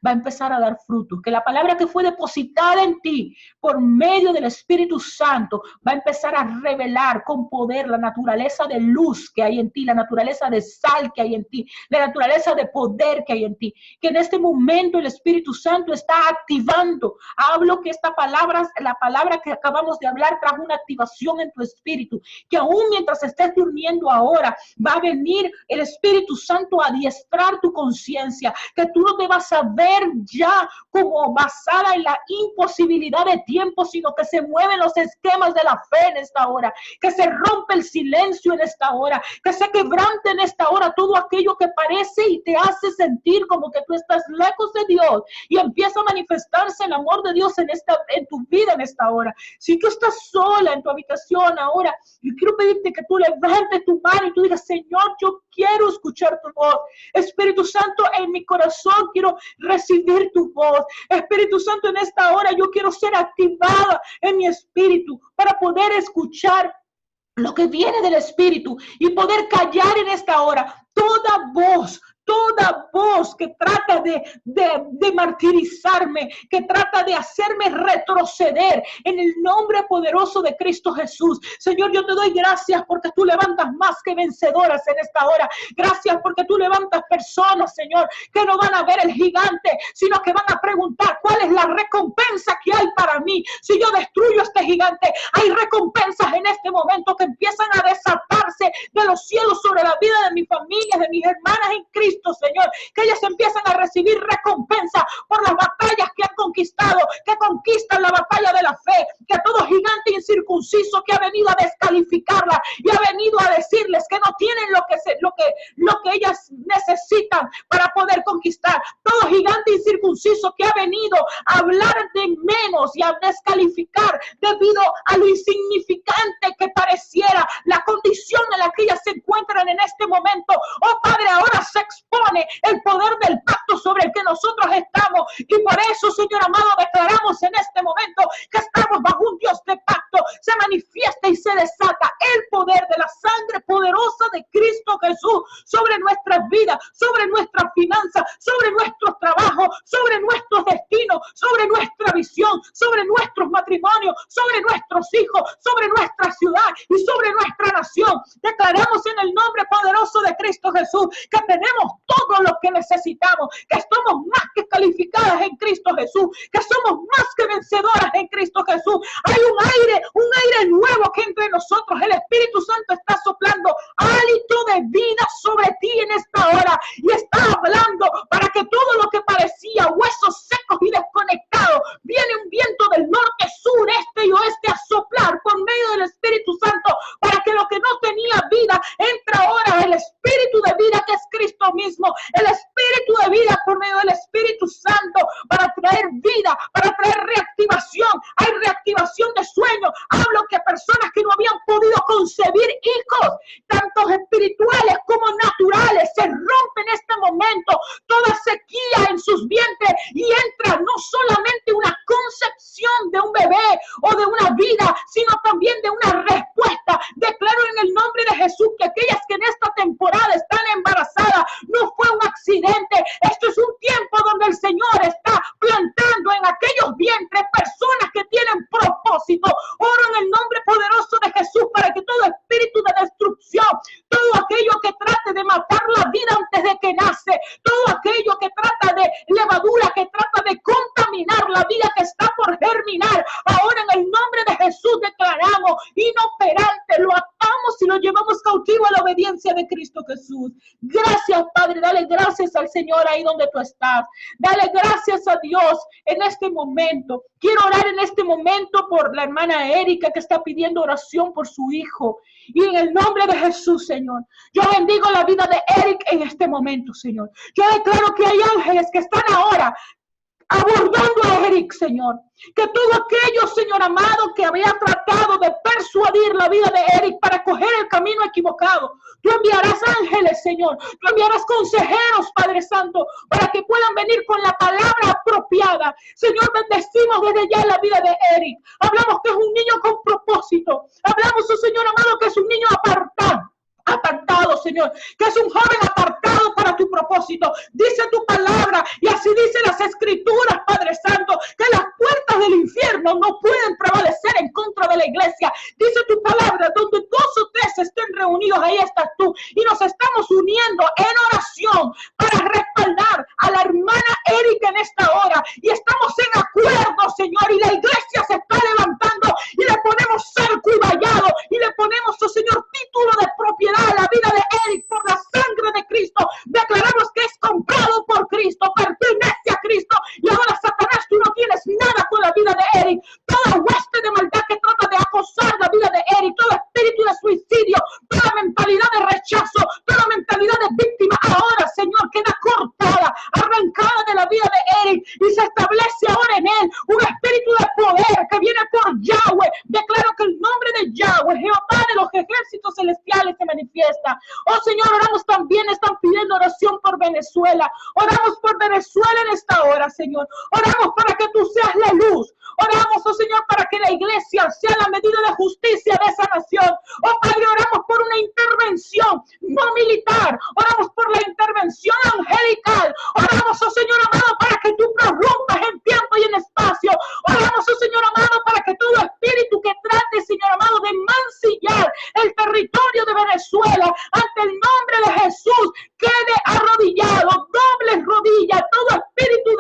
va a empezar a dar frutos, que la palabra que fue depositada en ti por medio del Espíritu Santo va a empezar a revelar con poder la naturaleza de luz que hay en ti, la naturaleza de sal que hay en ti, la naturaleza de poder que hay en ti, que en este momento el Espíritu Santo está activando. Hablo que esta palabra, la palabra que acabamos de hablar, trajo una activación en tu espíritu, que aún mientras estés durmiendo ahora, va a venir el Espíritu Santo a adiestrar tu conciencia, que tú no te vas a ver ya como basada en la imposibilidad de tiempo, sino que se mueven los esquemas de la fe en esta hora, que se rompe el silencio en esta hora, que se quebrante en esta hora todo aquello que parece y te hace sentir como que tú estás lejos de Dios y empieza a manifestarse el amor de Dios en tu vida en esta hora. Si tú estás sola en tu habitación ahora, yo quiero pedirte que tú levantes tu mano y tú digas, Señor, yo quiero escuchar tu voz. Espíritu Santo, en mi corazón quiero recibir tu voz. Espíritu Santo, en esta hora yo quiero ser activada en mi espíritu para poder escuchar lo que viene del Espíritu y poder callar en esta hora toda voz que trata de martirizarme, que trata de hacerme retroceder en el nombre poderoso de Cristo Jesús. Señor, yo te doy gracias porque tú levantas más que vencedoras en esta hora. Gracias porque tú levantas personas, Señor, que no van a ver el gigante, sino que van a preguntar cuál es la recompensa que hay para mí. Si yo destruyo este gigante, hay recompensas en este momento que empiezan a desatarse de los cielos sobre la vida de mi familia, de mis hermanas en Cristo, Señor, que ellas empiezan a recibir recompensa por las batallas que han conquistado, que conquistan la batalla de la fe, que todo gigante incircunciso que ha venido a descalificarla y ha venido a decirles que no tienen lo que ellas necesitan para poder conquistar, todo gigante incircunciso que ha venido a hablar de menos y a descalificar debido a lo insignificante que pareciera la condición en la que ellas se encuentran en este momento. Oh Padre, ahora se expone el poder del pacto sobre el que nosotros estamos, y por eso, Señor amado, declaramos en este momento que estamos bajo un Dios de pacto. Se manifiesta y se desata el poder de la sangre poderosa de Cristo Jesús sobre nuestras vidas, sobre nuestras finanzas, sobre nuestros trabajos, sobre nuestros destinos, sobre nuestra visión, sobre nuestros matrimonios, sobre nuestros hijos, sobre nuestra ciudad y sobre nuestra nación. Declaramos en el nombre poderoso de Cristo Jesús que tenemos todo lo que necesitamos, que somos más que calificadas en Cristo Jesús, que somos más que vencedoras en Cristo Jesús. Hay un aire nuevo que entre nosotros el Espíritu Santo está soplando hálito de vida sobre ti en esta hora y está hablando para que todo lo que parecía huesos secos y desconectados, viene un viento del norte, sur, este y oeste a soplar por medio del Espíritu Santo para que lo que no tenía vida entra ahora el Espíritu de vida que es Cristo mismo, el Espíritu de vida por medio del Espíritu Santo para traer vida, para traer reactivación. Hay reactivación de sueños. Hablo que personas que no habían podido concebir hijos, tanto espirituales como naturales, se rompe en este momento toda sequía en sus vientres y entra no solamente una concepción de un bebé o de una vida, sino también de una respuesta. Declaro en el nombre de Jesús que aquellas que en esta temporada están embarazadas no fue un accidente. Esto es un tiempo donde el Señor está plantando en aquellos vientres personas que tienen propósito. Oro en el nombre poderoso de Jesús para que todo espíritu de destrucción, todo aquello que trate de matar la vida antes de que nace, todo aquello que trata de levadura, que trata de contaminar la vida que está por germinar, ahora en el nombre de Jesús declaramos inoperante, lo atamos y lo llevamos cautivo a la obediencia de Cristo Jesús. Gracias, Padre, dale gracias al Señor ahí donde tú estás. Dale gracias a Dios en este momento. Quiero orar en este momento por la hermana Erika que está pidiendo oración por su hijo. Y en el nombre de Jesús, Señor, yo bendigo la vida de Eric en este momento, Señor. Yo declaro que hay ángeles que están ahora abordando a Eric, Señor. Que todo aquello, Señor amado, que había tratado de persuadir la vida de Eric para coger el camino equivocado, tú enviarás ángeles, Señor. Tú enviarás consejeros, Padre Santo, para que puedan venir con la palabra apropiada. Señor, bendecimos desde ya la vida de Eric. Hablamos que es un niño con propósito. Hablamos, oh Señor amado, que es un niño apartado, Señor, que es un joven apartado para tu propósito. Dice tu palabra y así dicen las escrituras, Padre Santo, que las puertas del infierno no pueden prevalecer en contra de la iglesia. Dice tu palabra, donde 2 o 3 estén reunidos, ahí estás tú, y nos estamos uniendo en oración para respaldar a la hermana Erika en esta hora, y estamos en acuerdo, Señor, y la iglesia se está levantando y le ponemos cerco y vallado y le ponemos, oh Señor, título de propiedad a la vida de Eric por la sangre de Cristo. Declaramos que es comprado por Cristo, pertenece a Cristo, y ahora, Satanás, tú no tienes nada con la vida de Eric. Toda hueste de maldad que trata de acosar la vida de Eric, todo espíritu de suicidio, toda mentalidad de rechazo, toda mentalidad de víctima, ahora, Señor, queda cortada, arrancada de la vida de Eric y se establece y se manifiesta. Oh Señor, oramos también, están pidiendo oración por Venezuela. Oramos por Venezuela en esta hora, Señor. Oramos para que tú seas la luz. Oramos, oh Señor, para que la iglesia sea la medida de justicia de esa nación. Oh Padre, oramos por una intervención no militar. Oramos por la intervención angelical. Oramos, oh Señor amado, para que tú prorrumpas en tiempo y en espacio. Oramos, oh Señor amado, para que todo espíritu que trate, Señor amado, de mancillar el territorio de Venezuela ante el nombre de Jesús quede arrodillado, doble rodilla, todo espíritu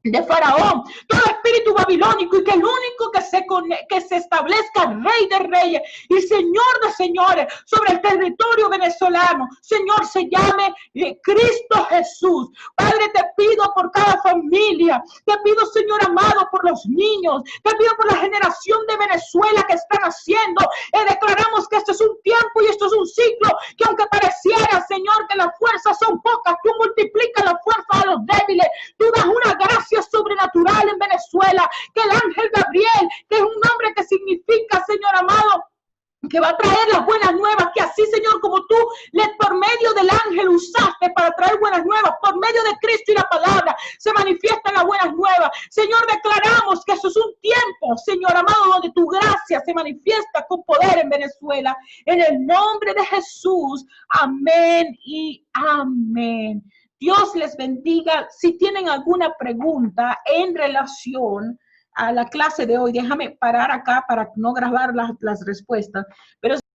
de Faraón, todo espíritu babilónico, y que el único que se establezca Rey de Reyes y Señor de Señores sobre el territorio venezolano, Señor, se llame Cristo Jesús. Padre, te pido por cada familia, te pido, Señor amado, por los niños, te pido por la generación de Venezuela que están haciendo. Declaramos que esto es un tiempo y esto es un ciclo, que aunque pareciera, Señor, que las fuerzas son pocas, tú multiplicas la fuerza a los débiles, tú das una gracia sobrenatural en Venezuela, que el ángel Gabriel, que es un nombre que significa, Señor amado, que va a traer las buenas nuevas, que así, Señor, como tú por medio del ángel usaste para traer buenas nuevas, por medio de Cristo y la palabra, se manifiestan las buenas nuevas. Señor, declaramos que eso es un tiempo, Señor amado, donde tu gracia se manifiesta con poder en Venezuela. En el nombre de Jesús, amén y amén. Dios les bendiga. Si tienen alguna pregunta en relación a la clase de hoy, déjame parar acá para no grabar las respuestas, pero